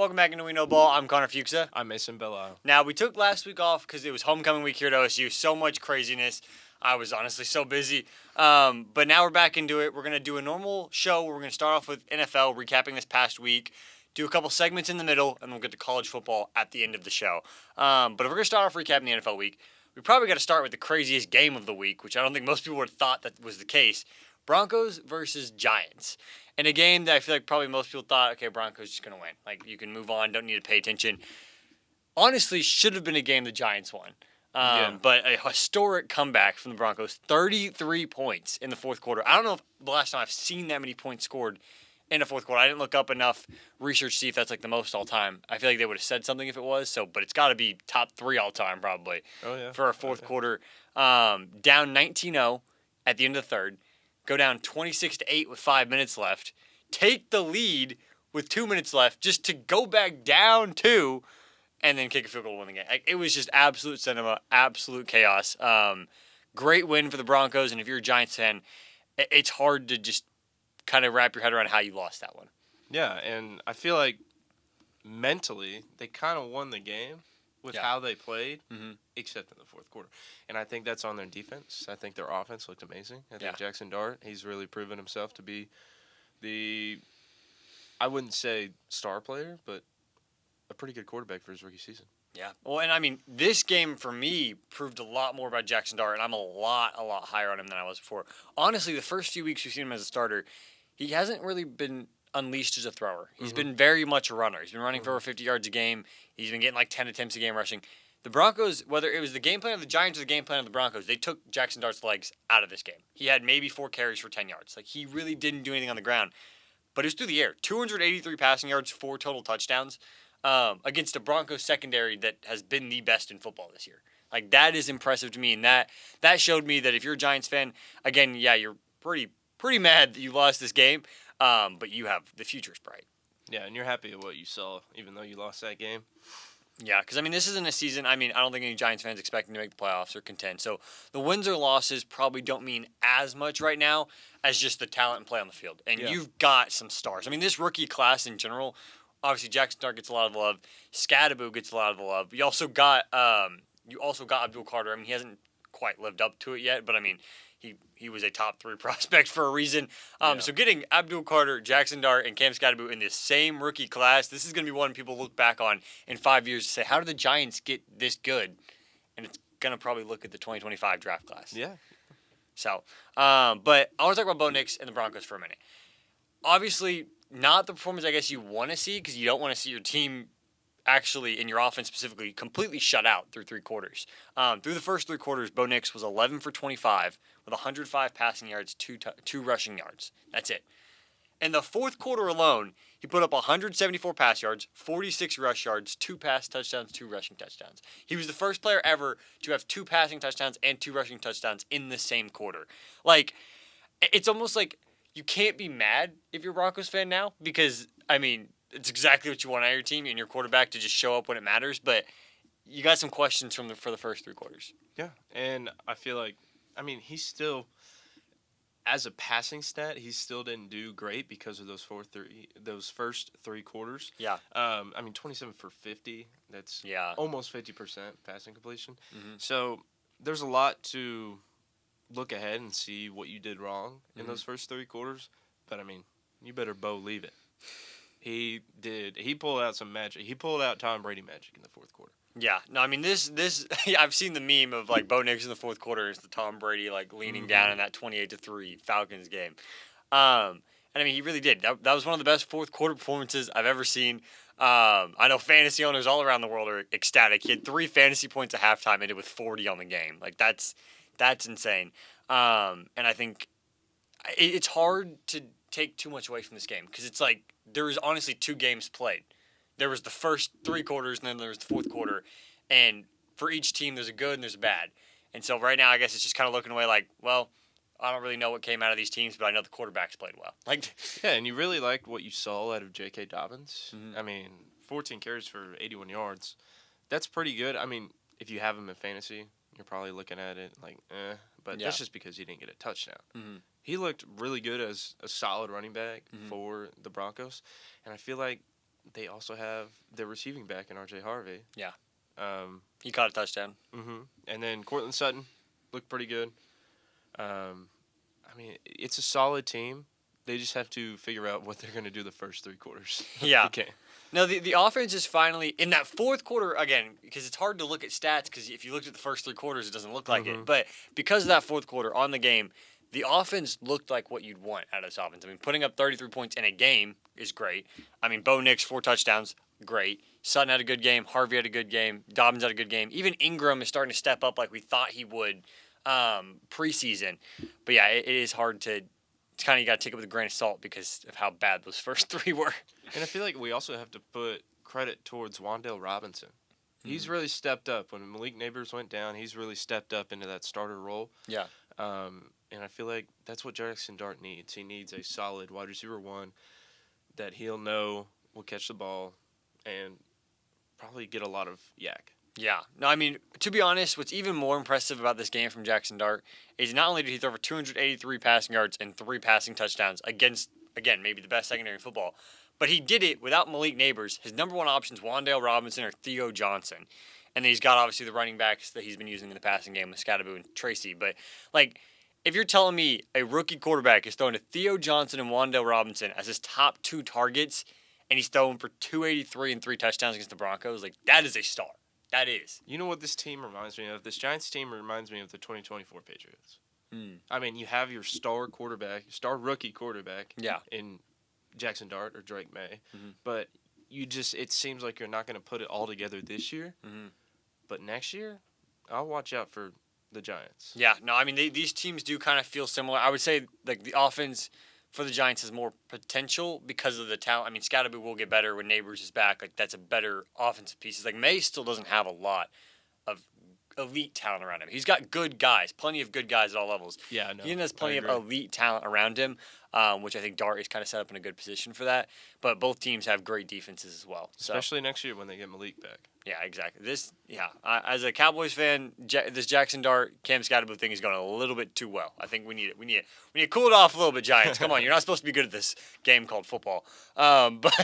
Welcome back into We Know Ball. I'm Connor Fuchsa. I'm Mason Bellisle. Now, we took last week off because it was homecoming week here at OSU. So much craziness. I was honestly so busy. But now we're back into it. We're going to do a normal show where we're going to start off with NFL, recapping this past week, do a couple segments in the middle, and we'll get to college football at the end of the show. But if we're going to start off recapping the NFL week, we probably got to start with the craziest game of the week, which I don't think most people would have thought that was the case. Broncos versus Giants. In a game that I feel like probably most people thought, okay, Broncos just going to win. Like, you can move on, don't need to pay attention. Honestly, should have been a game the Giants won. But a historic comeback from the Broncos, 33 points in the fourth quarter. I don't know if the last time I've seen that many points scored in a fourth quarter. I didn't look up enough research to see if that's like the most all time. I feel like they would have said something if it was, but it's got to be top 3 all time probably for a fourth quarter. Down 19-0 at the end of the third. Go down 26-8 with 5 minutes left. Take the lead with 2 minutes left just to go back down 2 and then kick a field goal to win the game. It was just absolute cinema, absolute chaos. Great win for the Broncos, and if you're a Giants fan, it's hard to just kind of wrap your head around how you lost that one. Yeah, and I feel like mentally they kind of won the game with how they played, except in the fourth quarter. And I think that's on their defense. I think their offense looked amazing. I think Jackson Dart, he's really proven himself to be I wouldn't say star player, but a pretty good quarterback for his rookie season. Yeah. Well, and I mean, this game for me proved a lot more about Jackson Dart, and I'm a lot higher on him than I was before. Honestly, the first few weeks we've seen him as a starter, he hasn't really been unleashed as a thrower. He's been very much a runner. He's been running for over 50 yards a game. He's been getting like 10 attempts a game rushing. The Broncos, whether it was the game plan of the Giants or the game plan of the Broncos, they took Jackson Dart's legs out of this game. He had maybe 4 carries for 10 yards. Like, he really didn't do anything on the ground. But it was through the air. 283 passing yards, 4 total touchdowns against a Broncos secondary that has been the best in football this year. Like, that is impressive to me. And that showed me that if you're a Giants fan, again, yeah, you're pretty mad that you lost this game. But you have the future's bright. Yeah, and you're happy at what you saw, even though you lost that game. Yeah, because, I mean, this isn't a season, I don't think any Giants fans expecting to make the playoffs or contend. So the wins or losses probably don't mean as much right now as just the talent and play on the field. And you've got some stars. I mean, this rookie class in general, obviously Jackson Dart gets a lot of the love. Scadaboo gets a lot of the love. You also got Abdul Carter. I mean, he hasn't quite lived up to it yet, but, I mean, he was a top 3 prospect for a reason. So getting Abdul Carter, Jackson Dart, and Cam Scadaboo in this same rookie class, this is going to be one people look back on in 5 years to say, how did the Giants get this good? And it's going to probably look at the 2025 draft class. Yeah. So, but I want to talk about Bo Nix and the Broncos for a minute. Obviously, not the performance I guess you want to see, because you don't want to see your team actually, in your offense specifically, completely shut out through 3 quarters. Through the first 3 quarters, Bo Nix was 11 for 25 with 105 passing yards, 2 rushing yards. That's it. In the fourth quarter alone, he put up 174 pass yards, 46 rush yards, 2 pass touchdowns, 2 rushing touchdowns. He was the first player ever to have 2 passing touchdowns and 2 rushing touchdowns in the same quarter. Like, it's almost like you can't be mad if you're a Broncos fan now, because, I mean, it's exactly what you want out of your team and your quarterback to just show up when it matters. But you got some questions for the first 3 quarters. Yeah, and I feel like, he's still, as a passing stat, he still didn't do great because of those first 3 quarters. Yeah. 27 for 50. That's almost 50% passing completion. Mm-hmm. So there's a lot to look ahead and see what you did wrong in those first 3 quarters. But, you better leave it. He did. He pulled out some magic. He pulled out Tom Brady magic in the fourth quarter. Yeah. No, this I've seen the meme of like Bo Nix in the fourth quarter is the Tom Brady like leaning down in that 28-3 Falcons game. And he really did. That was one of the best fourth quarter performances I've ever seen. I know fantasy owners all around the world are ecstatic. He had 3 fantasy points at halftime, ended with 40 on the game. Like that's insane. And I think it's hard to take too much away from this game because it's like there was honestly 2 games played. There was the first 3 quarters and then there was the fourth quarter, and for each team there's a good and there's a bad. And so right now I guess it's just kind of looking away like, well, I don't really know what came out of these teams, but I know the quarterbacks played well. Yeah, and you really liked what you saw out of J.K. Dobbins. 14 carries for 81 yards. That's pretty good. If you have him in fantasy, you're probably looking at it like, but that's just because he didn't get a touchdown. Mm-hmm. He looked really good as a solid running back for the Broncos, and I feel like they also have their receiving back in R.J. Harvey. Yeah. Um, He caught a touchdown. And then Cortland Sutton looked pretty good. I mean, it's a solid team. They just have to figure out what they're going to do the first 3 quarters. Yeah. Okay. No, the offense is finally in that fourth quarter again, because it's hard to look at stats because if you looked at the first 3 quarters, it doesn't look like it. But because of that fourth quarter on the game, the offense looked like what you'd want out of this offense. I mean, putting up 33 points in a game is great. I mean, Bo Nix 4 touchdowns, great. Sutton had a good game. Harvey had a good game. Dobbins had a good game. Even Ingram is starting to step up like we thought he would preseason. But yeah, it is hard to. It's kind of you got to take it with a grain of salt because of how bad those first 3 were. And I feel like we also have to put credit towards Wan'Dale Robinson. He's really stepped up. When Malik Neighbors went down, he's really stepped up into that starter role. Yeah. And I feel like that's what Jackson Dart needs. He needs a solid wide receiver 1 that he'll know will catch the ball and probably get a lot of yak. Yeah. No, I mean, to be honest, what's even more impressive about this game from Jackson Dart is not only did he throw for 283 passing yards and 3 passing touchdowns against, again, maybe the best secondary in football, but he did it without Malik Neighbors. His number 1 options, Wan'Dale Robinson or Theo Johnson. And then he's got, obviously, the running backs that he's been using in the passing game with Scatterbo and Tracy. But, like, if you're telling me a rookie quarterback is throwing to Theo Johnson and Wan'Dale Robinson as his top 2 targets, and he's throwing for 283 and 3 touchdowns against the Broncos, like, that is a star. That is. You know what this team reminds me of? This Giants team reminds me of the 2024 Patriots. I mean, you have your star rookie quarterback in Jackson Dart or Drake May, but it seems like you're not going to put it all together this year. But next year, I'll watch out for the Giants. Yeah, no, I mean, these teams do kind of feel similar. I would say, like, the offense for the Giants has more potential because of the talent. I mean, Scatterbo will get better when Neighbors is back. Like, that's a better offensive piece. Like, May still doesn't have a lot of elite talent around him. He's got good guys, plenty of good guys at all levels. Yeah, no, he has plenty of elite talent around him, which I think Dart is kind of set up in a good position for that. But both teams have great defenses as well. Especially next year when they get Malik back. Yeah, exactly. As a Cowboys fan, this Jackson Dart, Cam Scatterbo thing is going a little bit too well. I think we need it. We need to cool it off a little bit, Giants. Come on, you're not supposed to be good at this game called football. But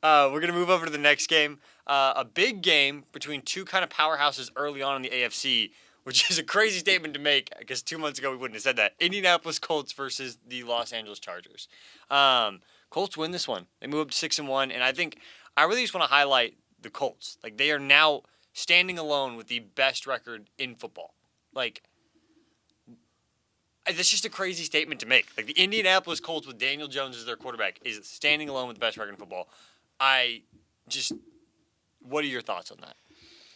we're going to move over to the next game. A big game between 2 kind of powerhouses early on in the AFC, which is a crazy statement to make because 2 months ago we wouldn't have said that. Indianapolis Colts versus the Los Angeles Chargers. Colts win this one. They move up to 6-1, and I really just want to highlight the Colts. Like, they are now standing alone with the best record in football. Like, that's just a crazy statement to make. Like, the Indianapolis Colts with Daniel Jones as their quarterback is standing alone with the best record in football. What are your thoughts on that?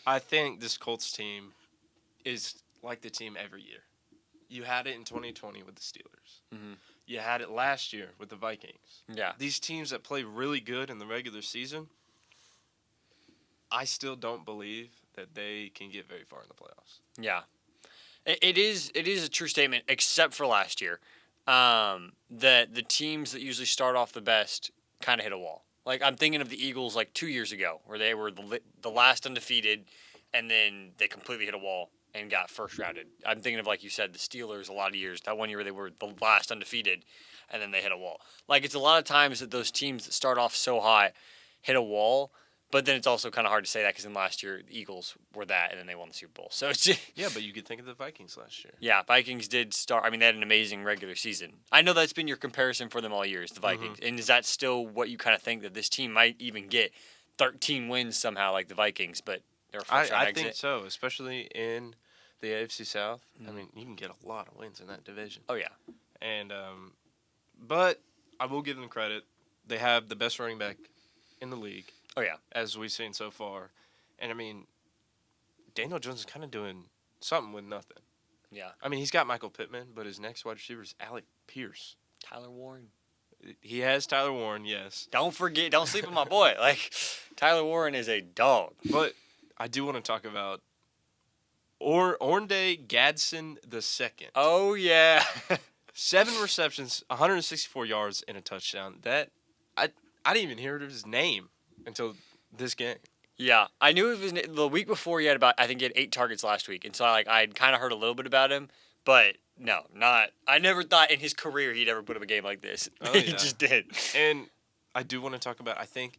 I think this Colts team is like the team every year. You had it in 2020 with the Steelers. You had it last year with the Vikings. Yeah. These teams that play really good in the regular season, I still don't believe that they can get very far in the playoffs. Yeah. It is a true statement, except for last year. That the teams that usually start off the best kind of hit a wall. Like, I'm thinking of the Eagles like 2 years ago, where they were the last undefeated, and then they completely hit a wall and got first rounded. I'm thinking of, like you said, the Steelers a lot of years. That one year where they were the last undefeated, and then they hit a wall. Like, it's a lot of times that those teams that start off so high hit a wall, but then it's also kind of hard to say that because in last year, the Eagles were that, and then they won the Super Bowl. So it's yeah, but you could think of the Vikings last year. Yeah, Vikings did start. I mean, they had an amazing regular season. I know that's been your comparison for them all year, is the Vikings. And is that still what you kind of think, that this team might even get 13 wins somehow like the Vikings, but they're a first-round exit? I think so, especially in the AFC South. I mean, you can get a lot of wins in that division. Oh, yeah. And but I will give them credit. They have the best running back in the league. Oh, yeah. As we've seen so far. And, I mean, Daniel Jones is kind of doing something with nothing. Yeah. I mean, he's got Michael Pittman, but his next wide receiver is Alec Pierce. Tyler Warren. He has Tyler Warren, yes. Don't sleep on my boy. Like, Tyler Warren is a dog. But I do want to talk about Ornde Gadsden II. Oh, yeah. 7 receptions, 164 yards, and a touchdown. That I didn't even hear his name until this game. Yeah, I knew the week before he had he had 8 targets last week, and so I'd kind of heard a little bit about him, but no, I never thought in his career he'd ever put up a game like this. Oh, He yeah. just did. And I do want to talk about, I think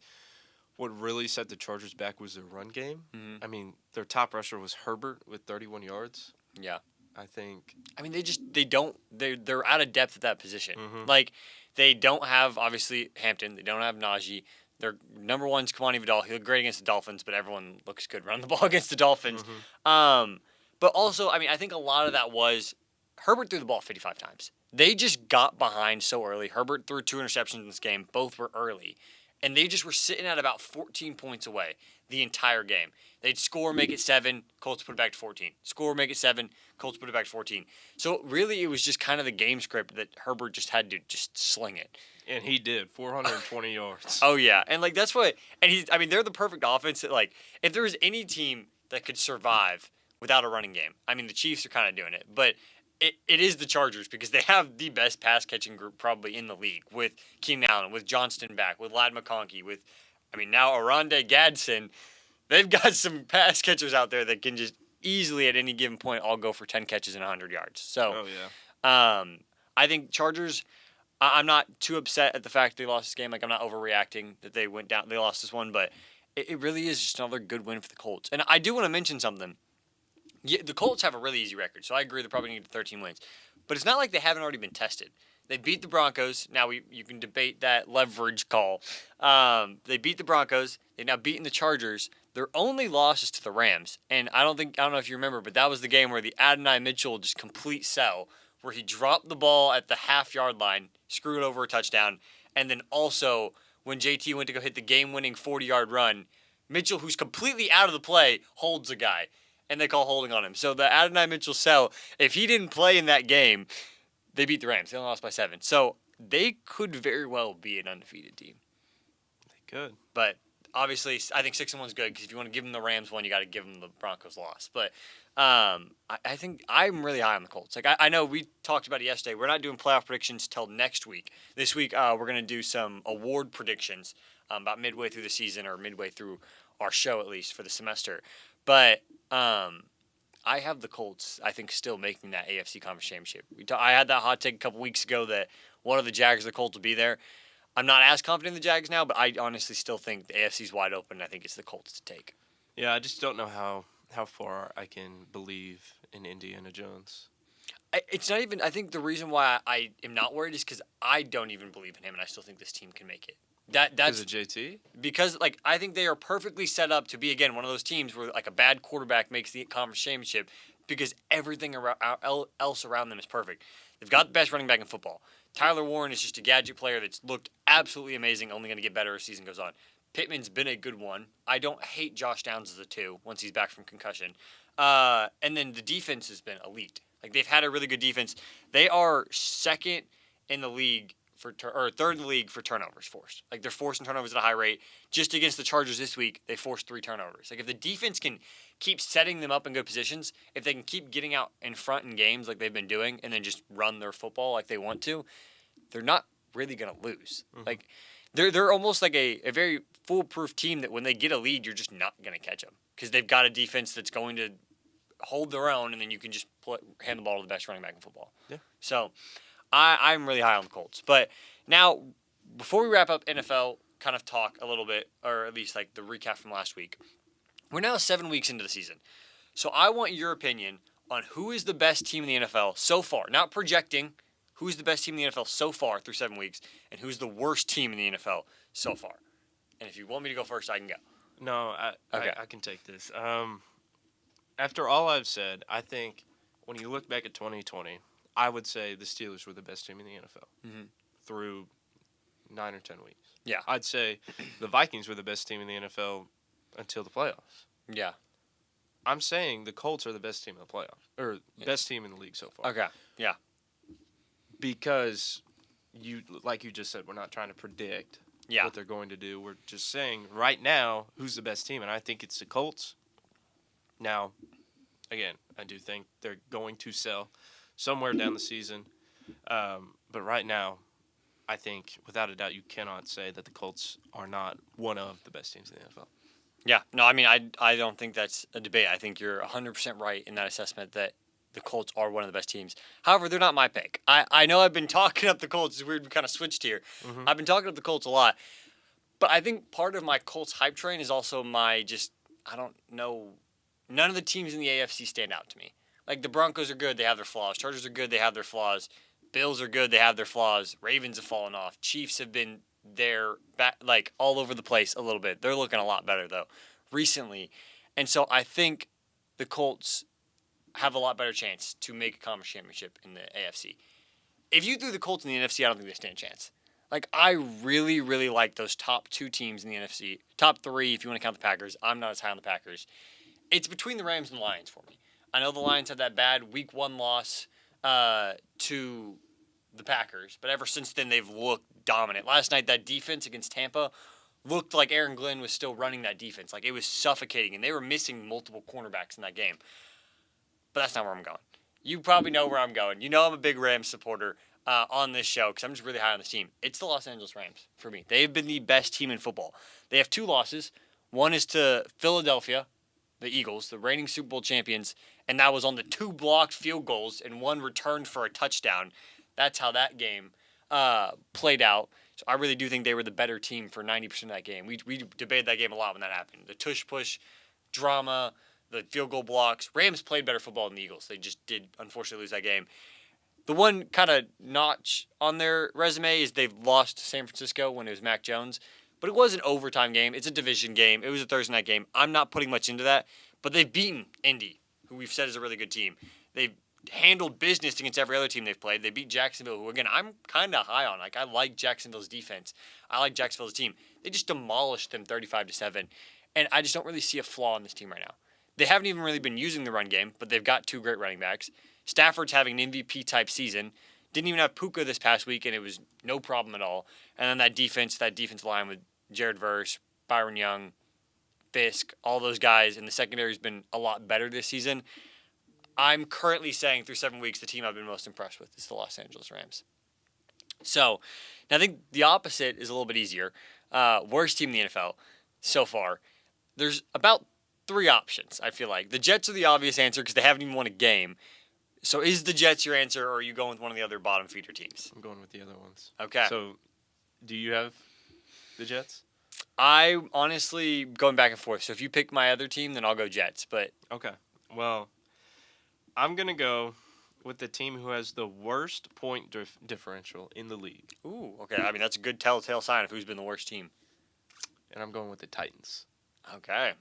what really set the Chargers back was their run game. Mm-hmm. I mean, their top rusher was Herbert with 31 yards. Yeah. I think. I mean, they're out of depth at that position. Mm-hmm. Like, they don't have, obviously, Hampton. They don't have Najee. Their number one's Kamani Vidal. He looked great against the Dolphins, but everyone looks good running the ball against the Dolphins. Mm-hmm. But also, I mean, I think a lot of that was Herbert threw the ball 55 times. They just got behind so early. Herbert threw 2 interceptions in this game. Both were early. And they just were sitting at about 14 points away the entire game. They'd score, make it 7, Colts put it back to 14. Score, make it 7, Colts put it back to 14. So really, it was just kind of the game script that Herbert just had to just sling it. And he did, 420 yards. Oh, yeah. And, like, that's what – and I mean, they're the perfect offense that, like, if there was any team that could survive without a running game, I mean, the Chiefs are kind of doing it. But it is the Chargers because they have the best pass-catching group probably in the league with Keenan Allen, with Johnston back, with Ladd McConkey, with, I mean, now Aronde Gadsden. They've got some pass catchers out there that can just easily at any given point all go for 10 catches and 100 yards. So, I think Chargers – I'm not too upset at the fact they lost this game. Like, I'm not overreacting that they went down. They lost this one, but it really is just another good win for the Colts. And I do want to mention something. Yeah, the Colts have a really easy record, so I agree they're probably going to get 13 wins. But it's not like they haven't already been tested. They beat the Broncos. Now you can debate that leverage call. They beat the Broncos. They've now beaten the Chargers. Their only loss is to the Rams. And I don't know if you remember, but that was the game where the Adonai Mitchell just complete sell, where he dropped the ball at the half-yard line, screwed over a touchdown, and then also when JT went to go hit the game-winning 40-yard run, Mitchell, who's completely out of the play, holds a guy, and they call holding on him. So the Adonai Mitchell sell, if he didn't play in that game, they beat the Rams. They only lost by 7. So they could very well be an undefeated team. They could. But obviously, I think 6-1 is good because if you want to give them the Rams one, you got to give them the Broncos loss. But I think I'm really high on the Colts. Like I know we talked about it yesterday. We're not doing playoff predictions till next week. This week we're gonna do some award predictions about midway through the season or midway through our show at least for the semester. But I have the Colts. I think still making that AFC Conference Championship. I had that hot take a couple weeks ago that one of the Jags or the Colts will be there. I'm not as confident in the Jags now, but I honestly still think the AFC's wide open. I think it's the Colts to take. Yeah, I just don't know how far I can believe in Indiana Jones. It's not even. I think the reason why I am not worried is because I don't even believe in him, and I still think this team can make it. That's because of JT. Because I think they are perfectly set up to be again one of those teams where like a bad quarterback makes the conference championship because everything else around them is perfect. They've got the best running back in football. Tyler Warren is just a gadget player that's looked absolutely amazing. Only going to get better as the season goes on. Pittman's been a good one. I don't hate Josh Downs as a 2 once he's back from concussion. And then the defense has been elite. Like they've had a really good defense. They are second in the league third in the league for turnovers forced. Like they're forcing turnovers at a high rate. Just against the Chargers this week, they forced 3 turnovers. Like if the defense can keep setting them up in good positions, if they can keep getting out in front in games like they've been doing, and then just run their football like they want to, they're not really gonna lose. Mm-hmm. Like. They're almost like a very foolproof team that when they get a lead, you're just not going to catch them because they've got a defense that's going to hold their own, and then you can just hand the ball to the best running back in football. Yeah. So I'm really high on the Colts. But now, before we wrap up NFL, kind of talk a little bit, or at least like the recap from last week, we're now 7 weeks into the season. So I want your opinion on who is the best team in the NFL so far, not projecting. Who's the best team in the NFL so far through 7 weeks, and who's the worst team in the NFL so far? And if you want me to go first, I can go. No, I can take this. After all I've said, I think when you look back at 2020, I would say the Steelers were the best team in the NFL through 9 or 10 weeks. Yeah. I'd say the Vikings were the best team in the NFL until the playoffs. Yeah. I'm saying the Colts are the best team in the playoffs, or best team in the league so far. Okay, yeah. Because like you just said, we're not trying to predict what they're going to do. We're just saying right now who's the best team, and I think it's the Colts. Now, again, I do think they're going to sell somewhere down the season, but right now, I think without a doubt you cannot say that the Colts are not one of the best teams in the NFL. Yeah, no, I mean I don't think that's a debate. I think you're 100% right in that assessment that the Colts are one of the best teams. However, they're not my pick. I know I've been talking up the Colts. It's weird we kind of switched here. Mm-hmm. I've been talking up the Colts a lot. But I think part of my Colts hype train is also I don't know. None of the teams in the AFC stand out to me. Like the Broncos are good, they have their flaws. Chargers are good, they have their flaws. Bills are good, they have their flaws. Ravens have fallen off. Chiefs have been there, like all over the place a little bit. They're looking a lot better though, recently, and so I think the Colts have a lot better chance to make a conference championship in the AFC. If you threw the Colts in the NFC, I don't think they stand a chance. Like, I really, really like those top 2 teams in the NFC. Top 3, if you want to count the Packers. I'm not as high on the Packers. It's between the Rams and the Lions for me. I know the Lions had that bad Week 1 loss to the Packers, but ever since then, they've looked dominant. Last night, that defense against Tampa looked like Aaron Glenn was still running that defense. Like, it was suffocating, and they were missing multiple cornerbacks in that game. But that's not where I'm going. You probably know where I'm going. You know I'm a big Rams supporter on this show because I'm just really high on this team. It's the Los Angeles Rams for me. They've been the best team in football. They have 2 losses. One is to Philadelphia, the Eagles, the reigning Super Bowl champions, and that was on the 2 blocked field goals and 1 returned for a touchdown. That's how that game played out. So I really do think they were the better team for 90% of that game. We debated that game a lot when that happened. The tush-push drama, the field goal blocks. Rams played better football than the Eagles. They just did, unfortunately, lose that game. The one kind of notch on their resume is they've lost to San Francisco when it was Mac Jones. But it was an overtime game. It's a division game. It was a Thursday night game. I'm not putting much into that. But they've beaten Indy, who we've said is a really good team. They've handled business against every other team they've played. They beat Jacksonville, who, again, I'm kind of high on. Like, I like Jacksonville's defense. I like Jacksonville's team. They just demolished them 35-7. And I just don't really see a flaw in this team right now. They haven't even really been using the run game, but they've got 2 great running backs. Stafford's having an MVP-type season. Didn't even have Puka this past week, and it was no problem at all. And then that defensive line with Jared Verse, Byron Young, Fisk, all those guys, and the secondary has been a lot better this season. I'm currently saying through 7 weeks the team I've been most impressed with is the Los Angeles Rams. So, now I think the opposite is a little bit easier. Worst team in the NFL so far. There's about 3 options, I feel like. The Jets are the obvious answer because they haven't even won a game. So is the Jets your answer, or are you going with one of the other bottom feeder teams? I'm going with the other ones. Okay. So, do you have the Jets? I honestly going back and forth. So if you pick my other team, then I'll go Jets. But okay. Well, I'm gonna go with the team who has the worst point differential in the league. Ooh, okay. I mean that's a good telltale sign of who's been the worst team. And I'm going with the Titans. Okay.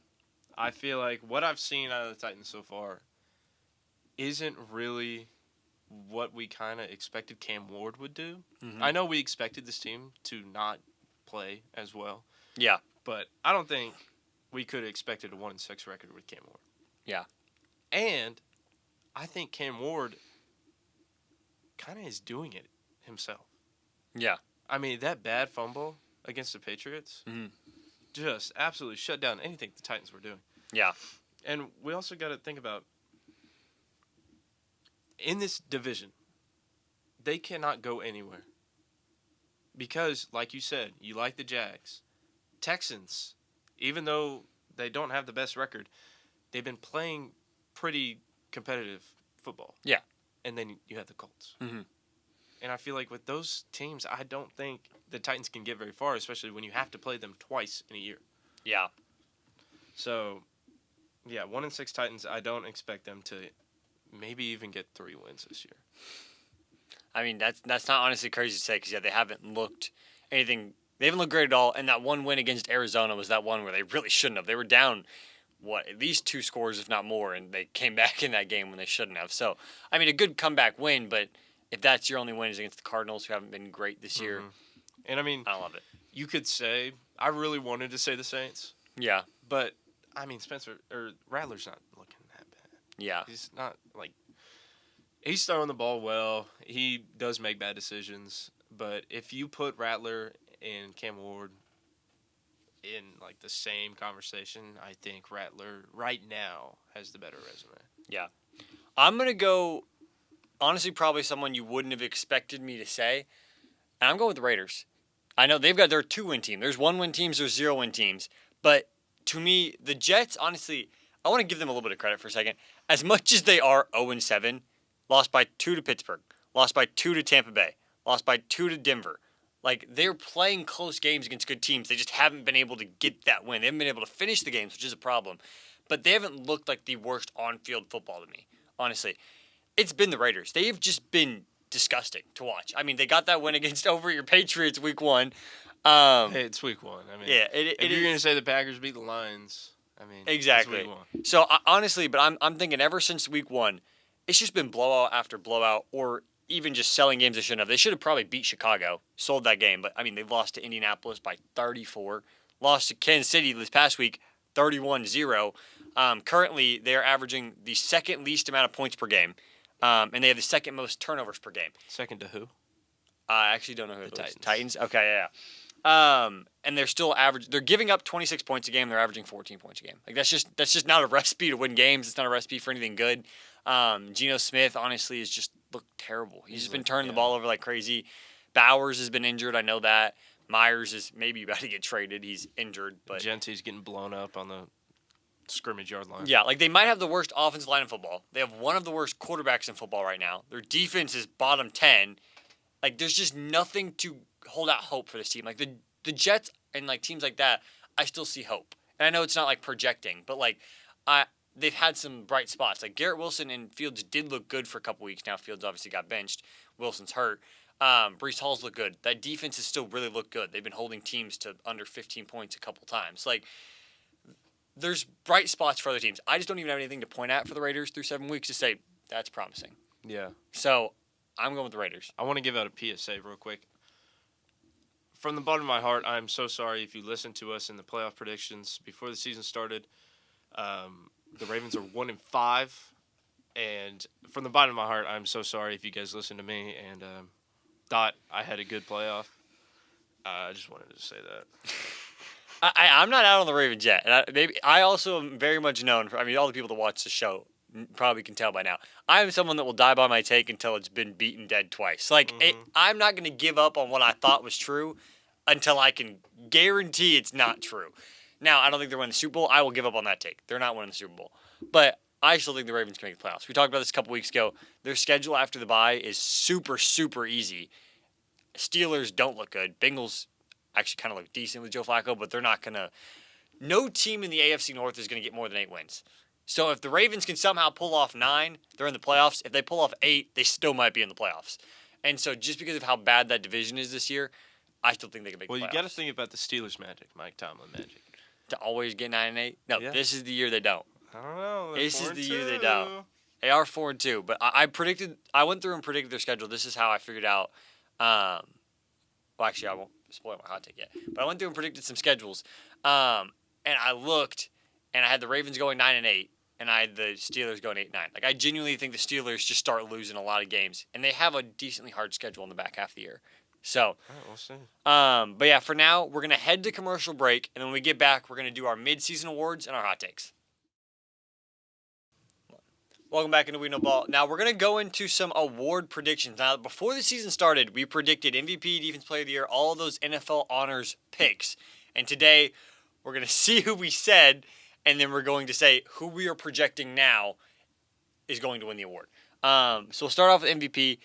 I feel like what I've seen out of the Titans so far isn't really what we kind of expected Cam Ward would do. Mm-hmm. I know we expected this team to not play as well. Yeah. But I don't think we could have expected a 1-6 record with Cam Ward. Yeah. And I think Cam Ward kind of is doing it himself. Yeah. I mean, that bad fumble against the Patriots just absolutely shut down anything the Titans were doing. Yeah. And we also got to think about, in this division, they cannot go anywhere. Because, like you said, you like the Jags. Texans, even though they don't have the best record, they've been playing pretty competitive football. Yeah. And then you have the Colts. Mm-hmm. And I feel like with those teams, I don't think the Titans can get very far, especially when you have to play them twice in a year. Yeah. So, yeah, 1-6 Titans, I don't expect them to maybe even get 3 wins this year. I mean, that's not honestly crazy to say because, yeah, they haven't looked anything. They haven't looked great at all. And that one win against Arizona was that one where they really shouldn't have. They were down, at least 2 scores, if not more, and they came back in that game when they shouldn't have. So, I mean, a good comeback win, but if that's your only win is against the Cardinals, who haven't been great this year, and I mean, I love it. You could say, I really wanted to say the Saints. Yeah. But, I mean, Rattler's not looking that bad. Yeah. He's not, he's throwing the ball well. He does make bad decisions. But if you put Rattler and Cam Ward in, the same conversation, I think Rattler right now has the better resume. Yeah. I'm going to go, honestly, probably someone you wouldn't have expected me to say. And I'm going with the Raiders. I know they've got their 2-win team. There's 1-win teams, there's 0-win teams. But to me, the Jets, honestly, I want to give them a little bit of credit for a second. As much as they are 0-7, lost by 2 to Pittsburgh, lost by 2 to Tampa Bay, lost by 2 to Denver, Like, they're playing close games against good teams. They just haven't been able to get that win. They haven't been able to finish the games, which is a problem. But they haven't looked like the worst on-field football to me, honestly. It's been the Raiders. They have just been disgusting to watch. I mean, they got that win against over your Patriots week 1. Hey, it's week 1. I mean, yeah, if you're going to say the Packers beat the Lions, I mean, exactly. It's week 1. So, honestly, but I'm thinking ever since week 1, it's just been blowout after blowout, or even just selling games they shouldn't have. They should have probably beat Chicago, sold that game. But, I mean, they lost to Indianapolis by 34. Lost to Kansas City this past week, 31-0. Currently, they're averaging the second least amount of points per game. And they have the second most turnovers per game. Second to who? I actually don't know who the it is. Titans. Okay, yeah. And they're still they're giving up 26 points a game. They're averaging 14 points a game. Like, that's just not a recipe to win games. It's not a recipe for anything good. Geno Smith, honestly, has just looked terrible. He's just been turning the ball over like crazy. Bowers has been injured. I know that. Myers is maybe about to get traded. He's injured. But Gentry's getting blown up on the scrimmage yard line. Yeah, like, they might have the worst offensive line in football. They have one of the worst quarterbacks in football right now. Their defense is bottom 10. Like, there's just nothing to hold out hope for this team. Like, the Jets and, like, teams like that, I still see hope. And I know it's not, like, projecting, but, like, they've had some bright spots. Like, Garrett Wilson and Fields did look good for a couple weeks now. Fields obviously got benched. Wilson's hurt. Breece Hall's look good. That defense has still really looked good. They've been holding teams to under 15 points a couple times. Like, there's bright spots for other teams. I just don't even have anything to point at for the Raiders through 7 weeks to say that's promising. Yeah. So I'm going with the Raiders. I want to give out a PSA real quick. From the bottom of my heart, I'm so sorry if you listened to us in the playoff predictions before the season started. The Ravens are 1-5, and from the bottom of my heart, I'm so sorry if you guys listened to me and thought I had a good playoff. I just wanted to say that. I'm not out on the Ravens yet. And I also am very much known for, I mean, all the people that watch the show probably can tell by now. I am someone that will die by my take until it's been beaten dead twice. Like, I'm not going to give up on what I thought was true until I can guarantee it's not true. Now, I don't think they're winning the Super Bowl. I will give up on that take. They're not winning the Super Bowl. But I still think the Ravens can make the playoffs. We talked about this a couple weeks ago. Their schedule after the bye is super, super easy. Steelers don't look good. Bengals actually kind of look decent with Joe Flacco, but they're not going to – no team in the AFC North is going to get more than 8 wins. So if the Ravens can somehow pull off 9, they're in the playoffs. If they pull off 8, they still might be in the playoffs. And so just because of how bad that division is this year, I still think they can make the playoffs. Well, you got to think about the Steelers' magic, Mike Tomlin magic. To always get 9-8? No, This is the year they don't. I don't know. This is the year they don't. They are 4-2, but I went through and predicted their schedule. This is how I figured out. Well, actually, I won't spoil my hot take yet. But I went through and predicted some schedules. And I looked, and I had the Ravens going 9-8, and I had the Steelers going 8-9. Like, I genuinely think the Steelers just start losing a lot of games, and they have a decently hard schedule in the back half of the year. So, all right, we'll see. But yeah, for now, we're going to head to commercial break, and then when we get back, we're going to do our mid-season awards and our hot takes. Welcome back into We Know Ball. Now, we're going to go into some award predictions. Now, before the season started, we predicted MVP, Defense Player of the Year, all of those NFL honors picks. And today, we're going to see who we said, and then we're going to say who we are projecting now is going to win the award. So we'll start off with MVP.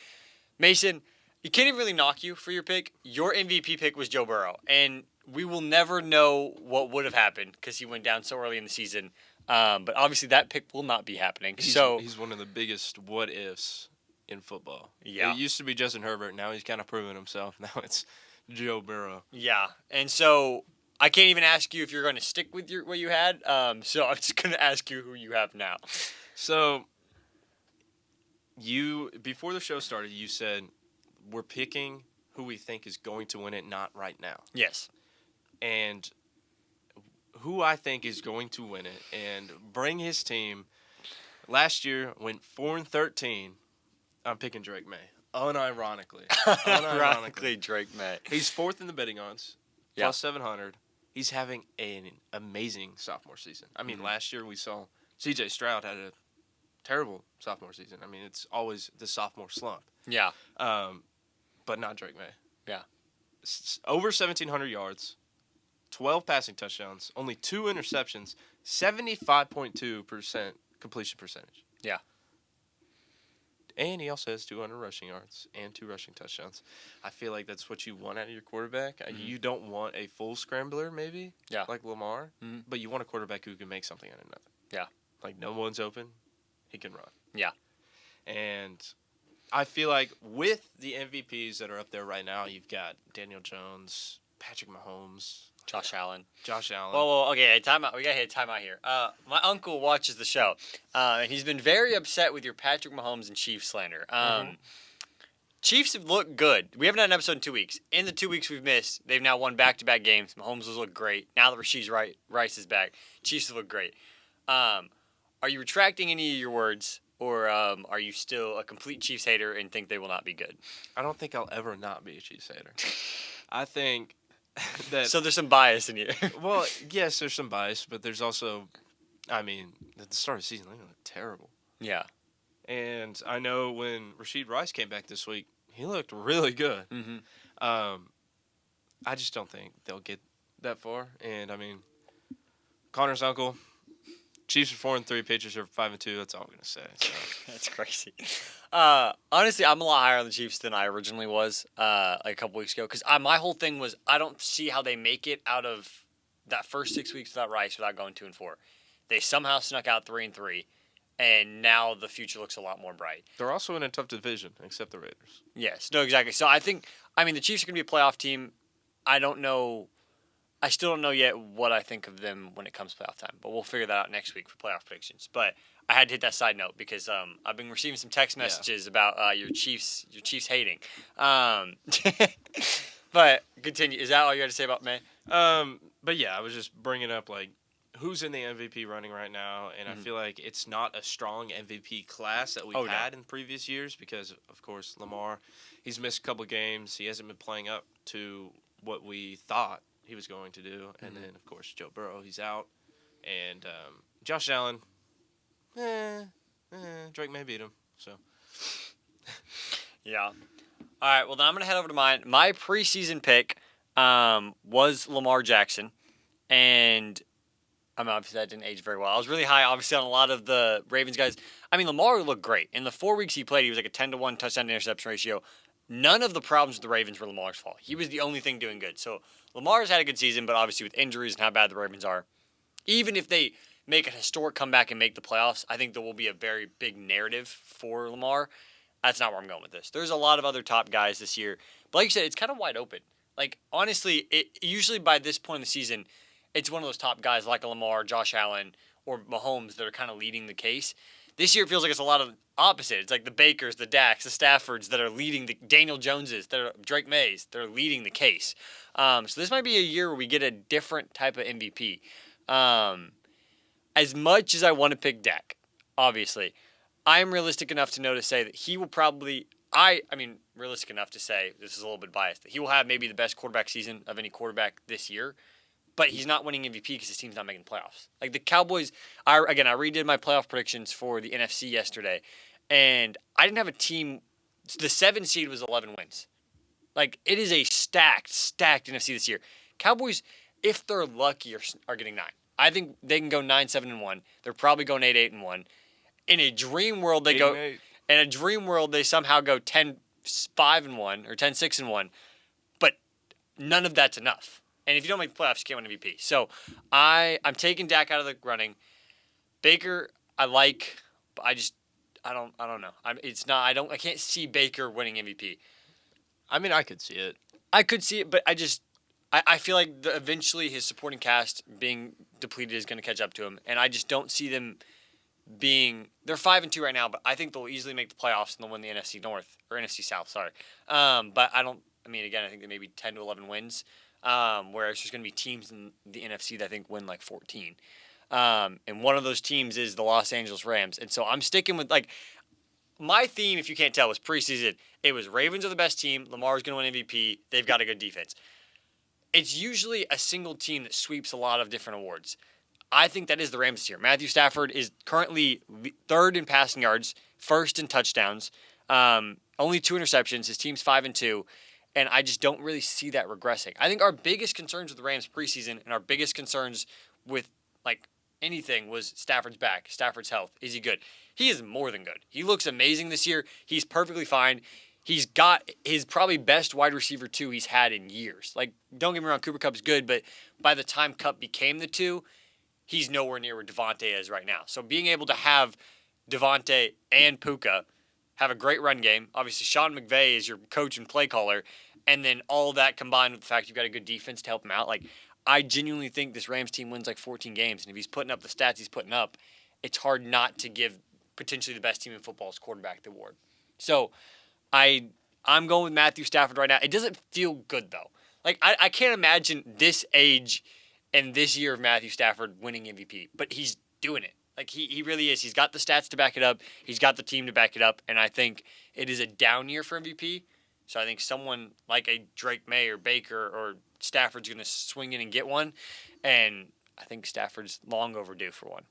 Mason, you can't even really knock you for your pick. Your MVP pick was Joe Burrow, and we will never know what would have happened because he went down so early in the season. But obviously that pick will not be happening. He's one of the biggest what ifs in football. Yeah. It used to be Justin Herbert. Now he's kind of proven himself. Now it's Joe Burrow. Yeah. And so I can't even ask you if you're going to stick with what you had. So I'm just going to ask you who you have now. So before the show started, you said we're picking who we think is going to win it, not right now. Yes. And who I think is going to win it and bring his team. Last year went 4-13. I'm picking Drake May. Unironically. Unironically, Drake May. He's 4th in the betting odds, plus 700. He's having an amazing sophomore season. I mean, last year we saw C.J. Stroud had a terrible sophomore season. I mean, it's always the sophomore slump. Yeah. But not Drake May. Yeah. Over 1,700 yards. 12 passing touchdowns, only 2 interceptions, 75.2% completion percentage. Yeah. And he also has 200 rushing yards and 2 rushing touchdowns. I feel like that's what you want out of your quarterback. You don't want a full scrambler, maybe, like Lamar, but you want a quarterback who can make something out of nothing. Yeah. Like, no one's open, he can run. Yeah. And I feel like with the MVPs that are up there right now, you've got Daniel Jones, Patrick Mahomes, Josh Allen. Whoa, okay, time out. We got to hit time out here. My uncle watches the show, and he's been very upset with your Patrick Mahomes and Chiefs slander. Chiefs have looked good. We haven't had an episode in 2 weeks. In the 2 weeks we've missed, they've now won back-to-back games. Mahomes has looked great. Now that Rasheed Rice is back, Chiefs have looked great. Are you retracting any of your words, or are you still a complete Chiefs hater and think they will not be good? I don't think I'll ever not be a Chiefs hater. I think that... So there's some bias in you. Well, yes, there's some bias, but there's also... I mean, at the start of the season, they looked terrible. Yeah. And I know when Rasheed Rice came back this week, he looked really good. Mm-hmm. I just don't think they'll get that far. And, I mean, Connor's uncle... Chiefs are 4-3, Patriots are 5-2. That's all I'm gonna say. So. That's crazy. Honestly, I'm a lot higher on the Chiefs than I originally was like a couple weeks ago. Because my whole thing was I don't see how they make it out of that first 6 weeks without Rice without going 2-4. They somehow snuck out 3-3, and now the future looks a lot more bright. They're also in a tough division, except the Raiders. Yes, no, exactly. So I think the Chiefs are gonna be a playoff team. I don't know. I still don't know yet what I think of them when it comes to playoff time, but we'll figure that out next week for playoff predictions. But I had to hit that side note because I've been receiving some text messages about your Chiefs hating. But continue. Is that all you had to say about May? But yeah, I was just bringing up like who's in the MVP running right now, and I feel like it's not a strong MVP class that we've had in previous years because, of course, Lamar, he's missed a couple games. He hasn't been playing up to what we thought he was going to do. And then, of course, Joe Burrow, he's out. And Josh Allen, Drake may beat him. So, yeah. All right, well, then I'm going to head over to mine. My preseason pick was Lamar Jackson. And obviously that didn't age very well. I was really high, obviously, on a lot of the Ravens guys. I mean, Lamar looked great. In the 4 weeks he played, he was like a 10-to-1 touchdown to interception ratio. None of the problems with the Ravens were Lamar's fault. He was the only thing doing good. So Lamar's had a good season, but obviously with injuries and how bad the Ravens are, even if they make a historic comeback and make the playoffs, I think there will be a very big narrative for Lamar. That's not where I'm going with this. There's a lot of other top guys this year. But like you said, it's kind of wide open. Like, honestly, usually by this point in the season, it's one of those top guys like a Lamar, Josh Allen, or Mahomes that are kind of leading the case. This year it feels like it's a lot of opposite. It's like the Bakers, the Daks, the Staffords that are leading the Daniel Joneses, that are Drake Mays, that are leading the case. So this might be a year where we get a different type of MVP. As much as I want to pick Dak, obviously, I'm realistic enough to know to say that he will probably realistic enough to say, this is a little bit biased, that he will have maybe the best quarterback season of any quarterback this year. But he's not winning MVP because his team's not making the playoffs. Like the Cowboys, I redid my playoff predictions for the NFC yesterday, and I didn't have a team. The 7 seed was 11 wins. Like it is a stacked NFC this year. Cowboys, if they're lucky, are getting 9. I think they can go 9-7-1. They're probably going 8-8-1. In a dream world, they go. In a dream world, they somehow go 10-5-1 or 10-6-1. But none of that's enough. And if you don't make the playoffs, you can't win MVP. So I'm taking Dak out of the running. Baker, I like, but I don't know. I can't see Baker winning MVP. I mean, I could see it. I could see it, but I feel like eventually his supporting cast being depleted is going to catch up to him, and I just don't see them being. They're 5-2 right now, but I think they'll easily make the playoffs and they'll win the NFC North or NFC South. Sorry, but I don't. I mean, again, I think they maybe 10-11 wins. Whereas there's going to be teams in the NFC that I think win like 14. And one of those teams is the Los Angeles Rams. And so I'm sticking with, like, my theme, if you can't tell, was preseason. It was Ravens are the best team. Lamar's going to win MVP. They've got a good defense. It's usually a single team that sweeps a lot of different awards. I think that is the Rams this year. Matthew Stafford is currently 3rd in passing yards, 1st in touchdowns, only 2 interceptions. His team's 5-2. And I just don't really see that regressing. I think our biggest concerns with the Rams preseason and our biggest concerns with, like, anything was Stafford's back, Stafford's health. Is he good? He is more than good. He looks amazing this year. He's perfectly fine. He's got his probably best wide receiver 2 he's had in years. Like, don't get me wrong, Cooper Kupp's good, but by the time Kupp became the 2, he's nowhere near where Devontae is right now. So being able to have Devontae and Puka have a great run game. Obviously, Sean McVay is your coach and play caller. And then all that combined with the fact you've got a good defense to help him out. Like, I genuinely think this Rams team wins like 14 games. And if he's putting up the stats he's putting up, it's hard not to give potentially the best team in football's quarterback the award. So I'm going with Matthew Stafford right now. It doesn't feel good, though. Like, I can't imagine this age and this year of Matthew Stafford winning MVP. But he's doing it. Like, he really is. He's got the stats to back it up. He's got the team to back it up. And I think it is a down year for MVP. So I think someone like a Drake May or Baker or Stafford's going to swing in and get one. And I think Stafford's long overdue for one.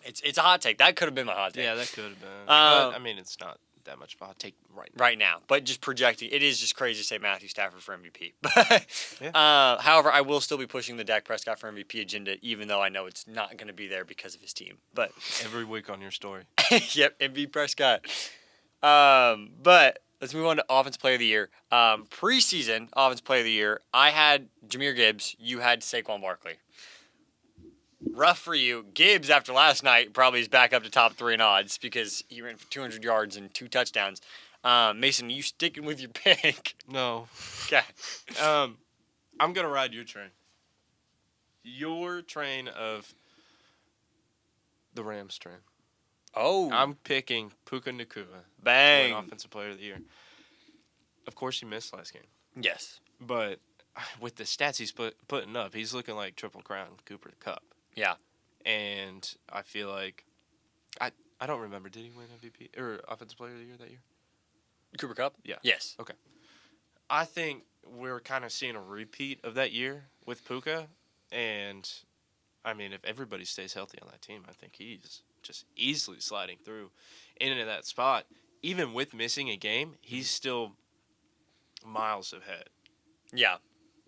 It's a hot take. That could have been my hot take. Yeah, that could have been. But, I mean, it's not that much of a hot take right now. But just projecting, it is just crazy to say Matthew Stafford for MVP. But however, I will still be pushing the Dak Prescott for MVP agenda, even though I know it's not going to be there because of his team. But every week on your story. Yep, MVP Prescott. But let's move on to Offensive Player of the Year. Preseason Offensive Player of the Year, I had Jahmyr Gibbs. You had Saquon Barkley. Rough for you. Gibbs, after last night, probably is back up to top 3 in odds because he ran for 200 yards and 2 touchdowns. Mason, you sticking with your pick? No. Okay. I'm going to ride your train. Your train of the Rams train. Oh. I'm picking Puka Nacua. Bang. For an Offensive Player of the Year. Of course, he missed last game. Yes. But with the stats he's putting up, he's looking like Triple Crown Cooper Kupp. Yeah. And I feel like I don't remember. Did he win MVP or Offensive Player of the Year that year? Cooper Kupp? Yeah. Yes. Okay. I think we're kind of seeing a repeat of that year with Puka. And, I mean, if everybody stays healthy on that team, I think he's just easily sliding through into that spot. Even with missing a game, he's still miles ahead. Yeah.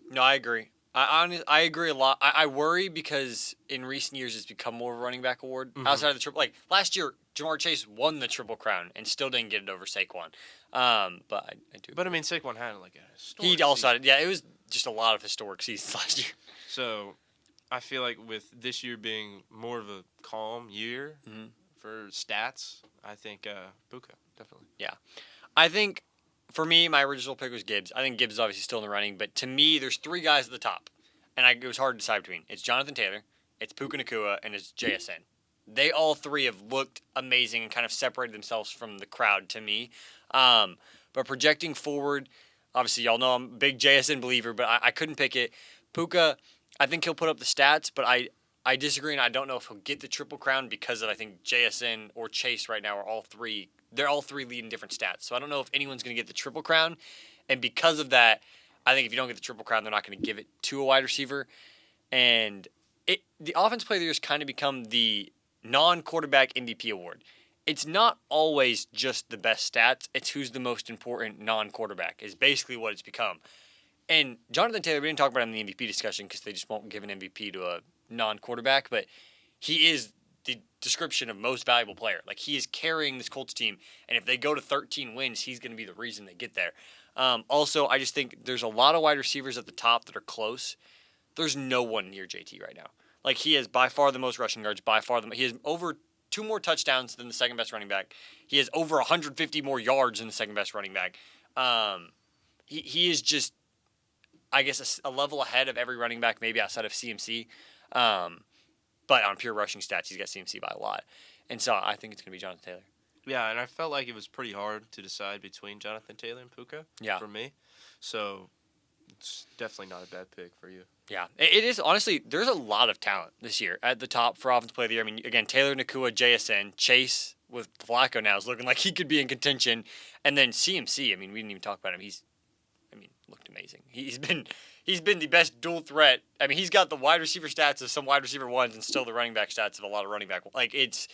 No, I agree. I agree a lot. I worry because in recent years it's become more of a running back award outside of the triple. Like last year, Jamar Chase won the Triple Crown and still didn't get it over Saquon. But I do. But I mean, Saquon had like a historic. He also had, it was just a lot of historic seasons last year. So, I feel like with this year being more of a calm year for stats, I think Puka definitely. Yeah, I think. For me, my original pick was Gibbs. I think Gibbs is obviously still in the running, but to me, there's 3 guys at the top, and it was hard to decide between. It's Jonathan Taylor, it's Puka Nacua, and it's JSN. They all 3 have looked amazing and kind of separated themselves from the crowd to me. But projecting forward, obviously, y'all know I'm a big JSN believer, but I couldn't pick it. Puka, I think he'll put up the stats, but I disagree, and I don't know if he'll get the Triple Crown because of, I think, JSN or Chase right now are all 3. They're all 3 leading different stats. So I don't know if anyone's going to get the Triple Crown. And because of that, I think if you don't get the Triple Crown, they're not going to give it to a wide receiver. And the Offensive Player of the Year has kind of become the non-quarterback MVP award. It's not always just the best stats. It's who's the most important non-quarterback is basically what it's become. And Jonathan Taylor, we didn't talk about him in the MVP discussion because they just won't give an MVP to a non-quarterback. But he is the description of most valuable player. Like, he is carrying this Colts team, and if they go to 13 wins, he's going to be the reason they get there. Also, I just think there's a lot of wide receivers at the top that are close. There's no one near JT right now. Like, he has by far the most rushing yards, he has over 2 more touchdowns than the second best running back. He has over 150 more yards than the second best running back. He is just, I guess, a level ahead of every running back, maybe outside of CMC. But on pure rushing stats, he's got CMC by a lot. And so I think it's going to be Jonathan Taylor. Yeah, and I felt like it was pretty hard to decide between Jonathan Taylor and Puka for me. So it's definitely not a bad pick for you. Yeah, it is. Honestly, there's a lot of talent this year at the top for Offensive Player of the Year. I mean, again, Taylor, Nacua, JSN, Chase with Flacco now is looking like he could be in contention. And then CMC, I mean, we didn't even talk about him. Looked amazing. He's been the best dual threat. I mean, he's got the wide receiver stats of some wide receiver ones and still the running back stats of a lot of running back. Like, it's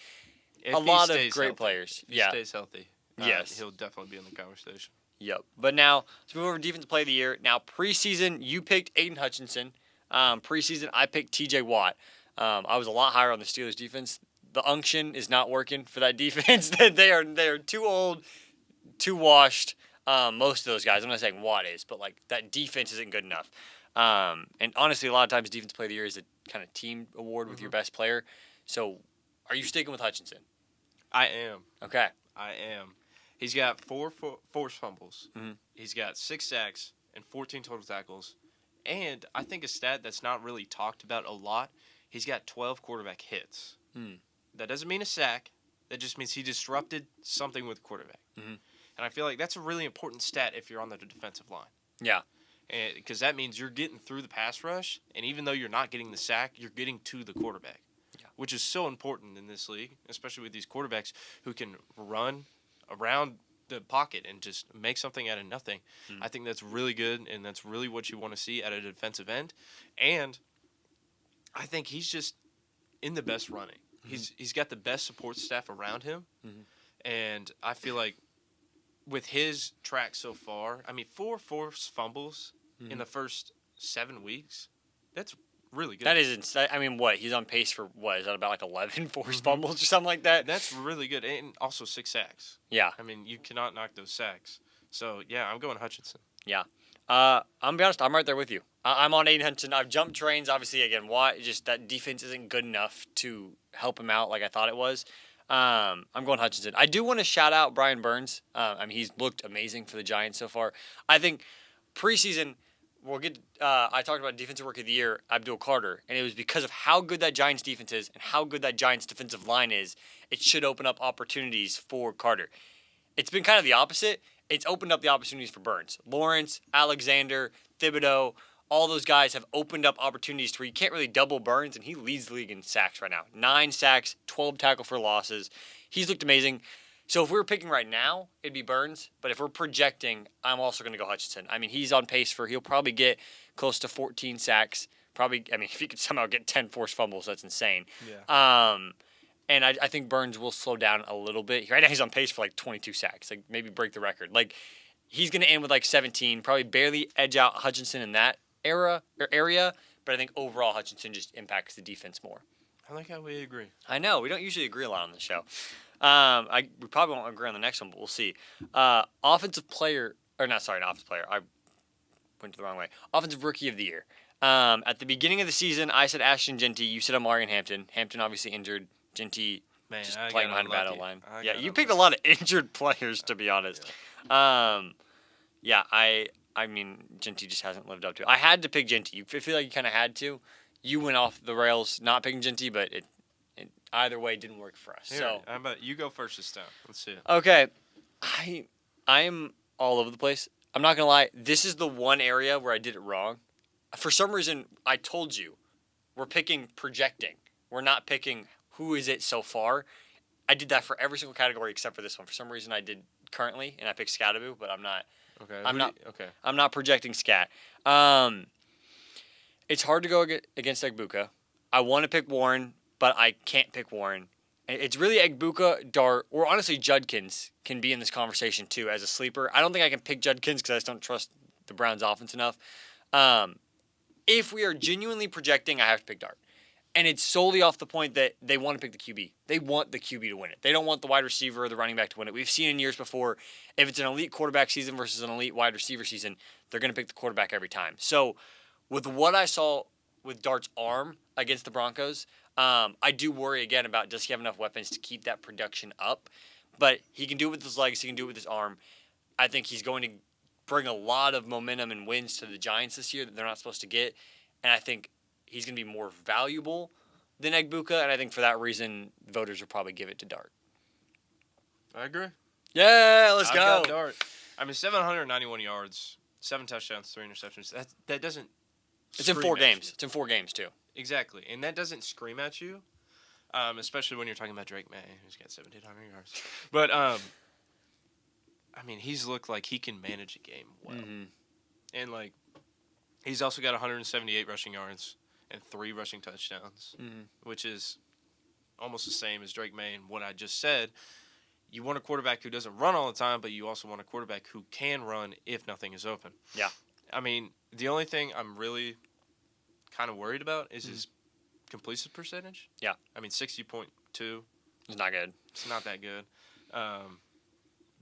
a lot of great players. If he stays healthy. Yes. He'll definitely be in the conversation. Yep. But now, let's move over to Defensive Player of the Year. Now, preseason, you picked Aiden Hutchinson. Preseason, I picked TJ Watt. I was a lot higher on the Steelers defense. The unction is not working for that defense. they are too old, too washed. Most of those guys. I'm not saying Watt is, but like that defense isn't good enough. And honestly, a lot of times Defense Player of the Year is a kind of team award with your best player. So, are you sticking with Hutchinson? I am. Okay. I am. He's got four forced fumbles. Mm-hmm. He's got 6 sacks and 14 total tackles. And I think a stat that's not really talked about a lot, he's got 12 quarterback hits. That doesn't mean a sack. That just means he disrupted something with the quarterback. Mm-hmm. And I feel like that's a really important stat if you're on the defensive line. Yeah. Because that means you're getting through the pass rush, and even though you're not getting the sack, you're getting to the quarterback, which is so important in this league, especially with these quarterbacks who can run around the pocket and just make something out of nothing. I think that's really good, and that's really what you want to see at a defensive end. And I think he's just in the best running. He's got the best support staff around him, and I feel like with his track so far, 4 forced fumbles in the first 7 weeks, that's really good. That is insane. I mean, what? He's on pace for what? Is that about like 11 forced fumbles or something like that? That's really good. And also 6 sacks. Yeah. I mean, you cannot knock those sacks. So, yeah, I'm going Hutchinson. Yeah. I'm going to be honest, I'm right there with you. I'm on Aiden Hutchinson. I've jumped trains, obviously, again. Why? Just that defense isn't good enough to help him out like I thought it was. I'm going Hutchinson. I do want to shout out Brian Burns. He's looked amazing for the Giants so far. I think preseason, we'll get. I talked about Defensive Rookie of the Year, Abdul Carter, and it was because of how good that Giants defense is and how good that Giants defensive line is. It should open up opportunities for Carter. It's been kind of the opposite. It's opened up the opportunities for Burns. Lawrence, Alexander, Thibodeau, all those guys have opened up opportunities to where you can't really double Burns, and he leads the league in sacks right now. 9 sacks, 12 tackle for losses. He's looked amazing. So if we were picking right now, it'd be Burns. But if we're projecting, I'm also going to go Hutchinson. I mean, he's on pace he'll probably get close to 14 sacks. Probably, if he could somehow get 10 forced fumbles, that's insane. Yeah. And I think Burns will slow down a little bit. Right now he's on pace for like 22 sacks, like maybe break the record. Like he's going to end with like 17, probably barely edge out Hutchinson in that area. But I think overall Hutchinson just impacts the defense more. I like how we agree. I know. We don't usually agree a lot on the show. We probably won't agree on the next one, but we'll see. Offensive player. I went to the wrong way. Offensive Rookie of the Year. At the beginning of the season, I said Ashton Jeanty. You said Amari and Hampton. Hampton obviously injured. Jeanty just playing behind the battle line. Yeah, you picked a lot of injured players, to be honest. I mean, Jeanty just hasn't lived up to it. I had to pick Jeanty. You feel like you kind of had to. You went off the rails not picking Jeanty, but it either way didn't work for us. Here, so how about you go first this time? Let's see it. Okay. I'm all over the place. I'm not going to lie. This is the one area where I did it wrong. For some reason, I told you, we're picking projecting. We're not picking who is it so far. I did that for every single category except for this one. For some reason, I did currently, and I picked Scataboo, but I'm not. Okay. I'm not projecting Scat. It's hard to go against Egbuka. I want to pick Warren, but I can't pick Warren. It's really Egbuka, Dart, or honestly Judkins can be in this conversation too as a sleeper. I don't think I can pick Judkins because I just don't trust the Browns' offense enough. If we are genuinely projecting, I have to pick Dart. And it's solely off the point that they want to pick the QB. They want the QB to win it. They don't want the wide receiver or the running back to win it. We've seen in years before, if it's an elite quarterback season versus an elite wide receiver season, they're going to pick the quarterback every time. So with what I saw with Dart's arm against the Broncos, I do worry again about does he have enough weapons to keep that production up. But he can do it with his legs. He can do it with his arm. I think he's going to bring a lot of momentum and wins to the Giants this year that they're not supposed to get. And I think he's going to be more valuable than Egbuka, and I think for that reason, voters will probably give it to Dart. I agree. Yeah, let's go. Got Dart. 791 yards, 7 touchdowns, 3 interceptions. That doesn't. It's in 4 games. It's in 4 games too. Exactly, and that doesn't scream at you, especially when you're talking about Drake May, who's got 1,700 yards. But he's looked like he can manage a game well, and he's also got 178 rushing yards and 3 rushing touchdowns, which is almost the same as Drake May. And what I just said, you want a quarterback who doesn't run all the time, but you also want a quarterback who can run if nothing is open. Yeah. The only thing I'm really kind of worried about is his completion percentage. Yeah. I mean, 60.2. It's not good. It's not that good.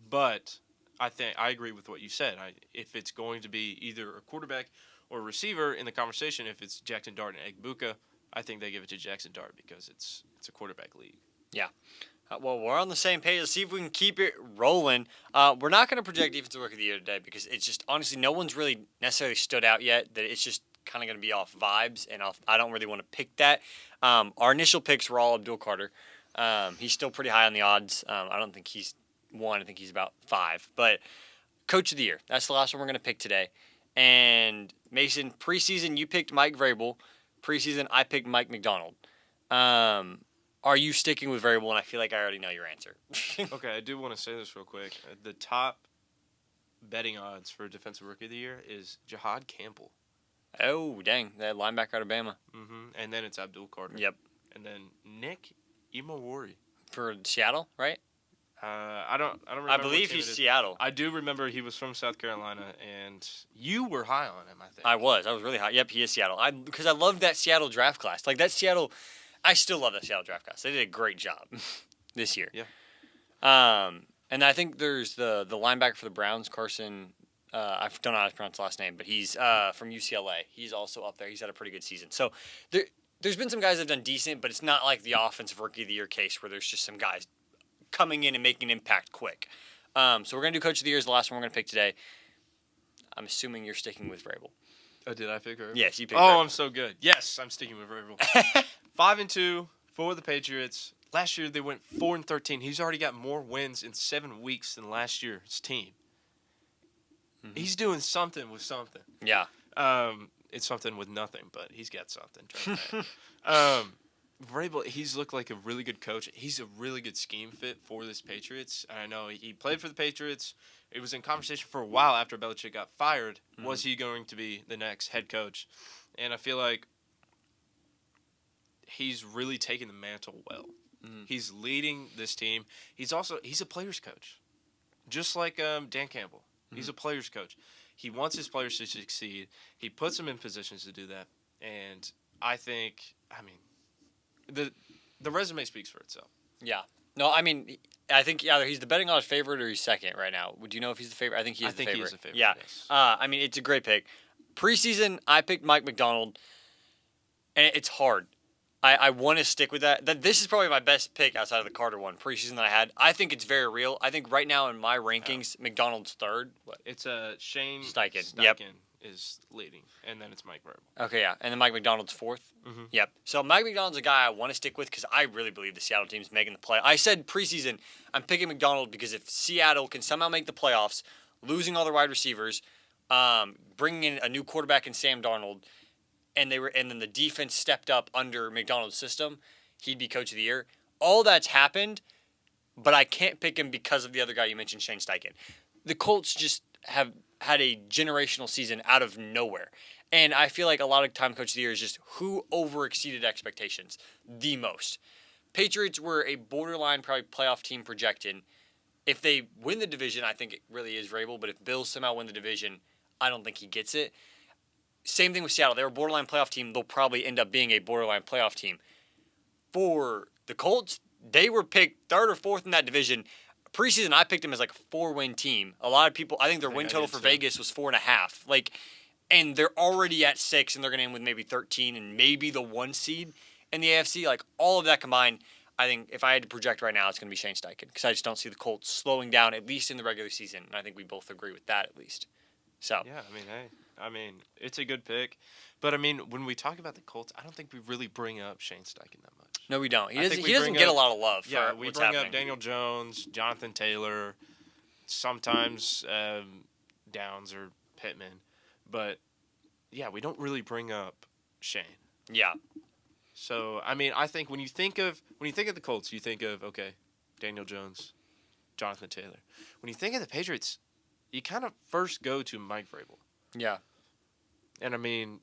But I agree with what you said. If it's going to be either a quarterback or a receiver in the conversation, if it's Jackson Dart and Egbuka, I think they give it to Jackson Dart because it's a quarterback league. Yeah. Well, we're on the same page. Let's see if we can keep it rolling. We're not going to project Defensive Rookie of the Year today because it's just, honestly, no one's really necessarily stood out yet. That it's just kind of going to be off vibes, and I don't really want to pick that. Our initial picks were all Abdul Carter. He's still pretty high on the odds. I don't think he's 1. I think he's about 5. But Coach of the Year, that's the last one we're going to pick today. And Mason, preseason, you picked Mike Vrabel. Preseason, I picked Mike McDonald. Are you sticking with Vrabel? And I feel like I already know your answer. Okay, I do want to say this real quick. The top betting odds for Defensive Rookie of the Year is Jahad Campbell. Oh, dang. That linebacker out of Bama. Mm-hmm. And then it's Abdul Carter. Yep. And then Nick Imawari. For Seattle, right? I don't remember. I believe he's Seattle. I do remember he was from South Carolina, and you were high on him, I think. I was really high. Yep, he is Seattle. Because I loved that Seattle draft class. Like, that Seattle, I still love that Seattle draft class. They did a great job this year. Yeah. And I think there's the linebacker for the Browns, Carson. I don't know how to pronounce his last name, but he's from UCLA. He's also up there. He's had a pretty good season. So there's been some guys that have done decent, but it's not like the Offensive Rookie of the Year case where there's just some guys coming in and making an impact quick. So we're going to do Coach of the Year as the last one we're going to pick today. I'm assuming you're sticking with Vrabel. Oh, did I pick Vrabel? Yes, you picked Vrabel. I'm so good. Yes, I'm sticking with Vrabel. 5-2 for the Patriots. Last year they went 4-13. He's already got more wins in 7 weeks than last year's team. Mm-hmm. He's doing something with something. Yeah. It's something with nothing, but he's got something. Vrabel, he's looked like a really good coach. He's a really good scheme fit for this Patriots. I know he played for the Patriots. It was in conversation for a while after Belichick got fired. Mm-hmm. Was he going to be the next head coach? And I feel like he's really taken the mantle well. Mm-hmm. He's leading this team. He's a player's coach, just like Dan Campbell. Mm-hmm. He's a player's coach. He wants his players to succeed. He puts them in positions to do that. And I mean, the resume speaks for itself. Yeah. No, I mean, I think either he's the betting odds favorite or he's second right now. Would you know if he's the favorite? I think he is the favorite. He is the favorite. Yeah. Yes. I mean, it's a great pick. Preseason, I picked Mike McDonald, and it's hard. I want to stick with that. This is probably my best pick outside of the Carter one preseason that I had. I think it's very real. I think right now in my rankings, McDonald's third. What? It's Shane Steichen. Yep. Is leading, and then it's Mike Vrabel. Okay, yeah, and then Mike McDonald's fourth. Mm-hmm. Yep. So Mike McDonald's a guy I want to stick with because I really believe the Seattle team's making the play. I said preseason I'm picking McDonald because if Seattle can somehow make the playoffs, losing all their wide receivers, bringing in a new quarterback in Sam Darnold, and then the defense stepped up under McDonald's system, he'd be Coach of the Year. All that's happened, but I can't pick him because of the other guy you mentioned, Shane Steichen. The Colts just have had a generational season out of nowhere. And I feel like a lot of time Coach of the Year is just who overexceeded expectations the most. Patriots were a borderline probably playoff team projected. If they win the division, I think it really is Vrabel. But if Bills somehow win the division, I don't think he gets it. Same thing with Seattle. They're a borderline playoff team. They'll probably end up being a borderline playoff team. For the Colts, they were picked third or fourth in that division. Preseason, I picked them as like a 4-win team. A lot of people, I think their win total for Vegas was 4.5. And they're already at 6, and they're going to end with maybe 13 and maybe the 1 seed in the AFC. Like, all of that combined, I think if I had to project right now, it's going to be Shane Steichen because I just don't see the Colts slowing down, at least in the regular season. And I think we both agree with that, at least. So yeah, I mean, it's a good pick. But, I mean, when we talk about the Colts, I don't think we really bring up Shane Steichen that much. No, we don't. He doesn't get a lot of love for we what's bring happening. up Daniel Jones, Jonathan Taylor, sometimes Downs or Pittman. But, yeah, we don't really bring up Shane. Yeah. So, I mean, I think when you think of the Colts, you think of, okay, Daniel Jones, Jonathan Taylor. When you think of the Patriots, you kind of first go to Mike Vrabel. Yeah. And, I mean,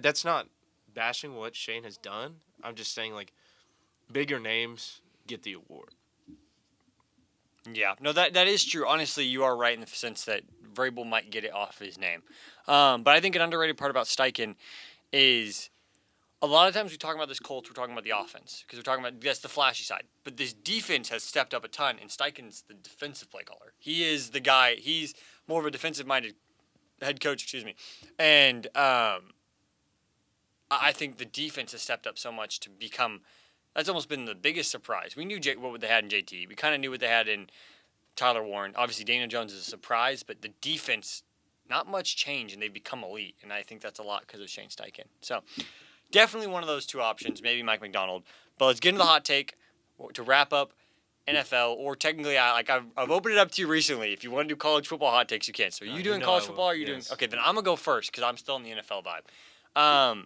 that's not bashing what Shane has done. I'm just saying, like, bigger names get the award. Yeah. No, that is true. Honestly, you are right in the sense that Vrabel might get it off his name. But I think an underrated part about Steichen is a lot of times we talk about this Colts, we're talking about the offense because we're talking about that's the flashy side. But this defense has stepped up a ton, and Steichen's the defensive play caller. He is the guy. He's more of a defensive-minded head coach, and I think the defense has stepped up so much to become. That's almost been the biggest surprise. We knew what they had in JT. We kind of knew what they had in Tyler Warren. Obviously, Daniel Jones is a surprise, but the defense, not much change, and they've become elite. And I think that's a lot because of Shane Steichen. So definitely one of those two options, maybe Mike McDonald. But let's get into the hot take to wrap up NFL, or technically, I've opened it up to you recently. If you want to do college football hot takes, you can. So are you doing college football? Or are you doing? Okay, then I'm gonna go first because I'm still in the NFL vibe.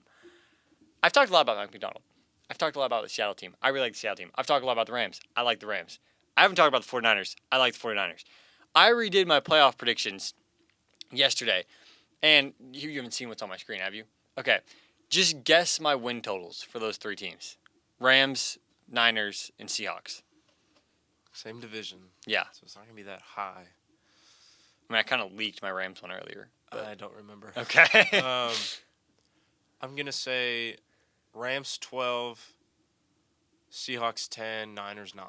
I've talked a lot about Mike McDonald. I've talked a lot about the Seattle team. I really like the Seattle team. I've talked a lot about the Rams. I like the Rams. I haven't talked about the 49ers. I like the 49ers. I redid my playoff predictions yesterday, and you haven't seen what's on my screen, have you? Okay. Just guess my win totals for those three teams. Rams, Niners, and Seahawks. Same division. Yeah. So it's not going to be that high. I mean, I kind of leaked my Rams one earlier. I don't remember. Okay. I'm going to say Rams 12, Seahawks 10, Niners 9.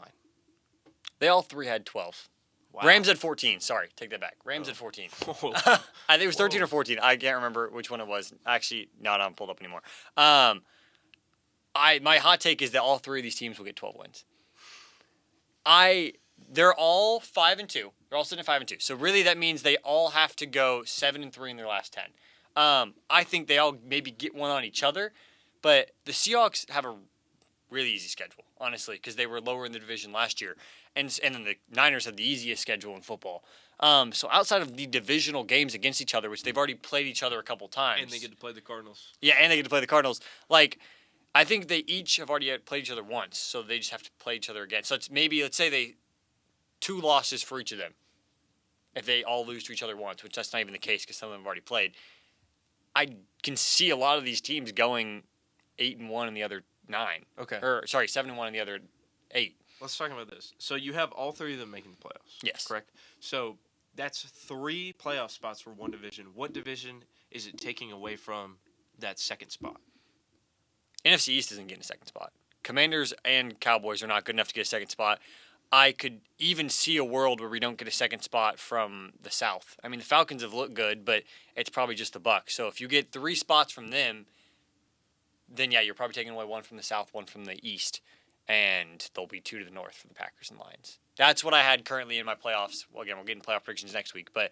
They all three had 12. Wow. Rams at 14. Sorry, take that back. Rams at 14. I think it was 13 or 14. I can't remember which one it was. Actually, no, I don't pull it up anymore. My hot take is that all three of these teams will get 12 wins. They're all 5-2. They're all sitting at 5-2. So really, that means they all have to go 7-3 in their last 10. I think they all maybe get one on each other, but the Seahawks have a really easy schedule, honestly, because they were lower in the division last year, and then the Niners have the easiest schedule in football. So outside of the divisional games against each other, which they've already played each other a couple times, and they get to play the Cardinals. Yeah, and they get to play the Cardinals. I think they each have already played each other once, so they just have to play each other again. So let's say they 2 losses for each of them. If they all lose to each other once, which that's not even the case because some of them have already played. I can see a lot of these teams going 8-1 in the other 9. Okay. 7-1 in the other 8. Let's talk about this. So you have all three of them making the playoffs. Yes. Correct? So that's 3 playoff spots for one division. What division is it taking away from that second spot? NFC East isn't getting a second spot. Commanders and Cowboys are not good enough to get a second spot. I could even see a world where we don't get a second spot from the South. I mean, the Falcons have looked good, but it's probably just the Bucs. So if you get 3 spots from them, then yeah, you're probably taking away 1 from the South, 1 from the East, and there'll be 2 to the North for the Packers and Lions. That's what I had currently in my playoffs. Well, again, we're getting playoff predictions next week, but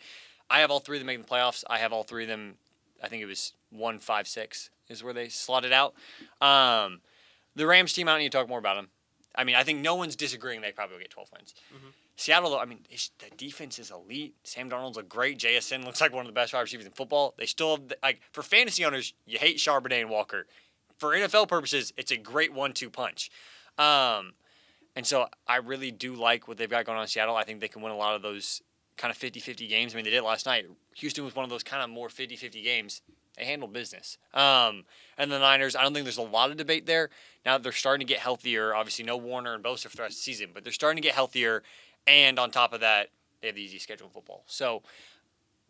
I have all 3 of them making the playoffs. I have all 3 of them. I think it was 1, 5, 6 is where they slotted out. The Rams team, I don't need to talk more about them. I mean, I think no one's disagreeing they probably will get 12 wins. Mm-hmm. Seattle, though, I mean, the defense is elite. Sam Darnold's a great. JSN looks like one of the best wide receivers in football. They still have, for fantasy owners, you hate Charbonnet and Walker. For NFL purposes, it's a great 1-2 punch. And so I really do like what they've got going on in Seattle. I think they can win a lot of those kind of 50-50 games. I mean, they did it last night. Houston was one of those kind of more 50-50 games. They handled business. And the Niners, I don't think there's a lot of debate there. Now that they're starting to get healthier, obviously no Warner and Bosa for the rest of the season, but they're starting to get healthier. And on top of that, they have the easy schedule in football. So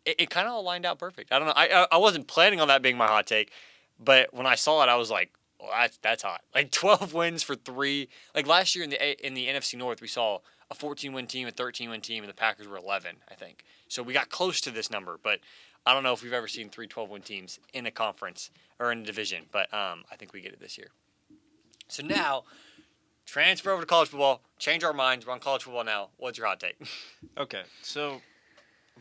it kind of all lined out perfect. I don't know. I wasn't planning on that being my hot take, but when I saw it, I was like, well, that's hot. 12 wins for 3. Last year in the NFC North, we saw a 14-win team, a 13-win team, and the Packers were 11, I think. So we got close to this number, but I don't know if we've ever seen 3 12-win teams in a conference or in a division, but I think we get it this year. So now, transfer over to college football, change our minds. We're on college football now. What's your hot take? Okay, so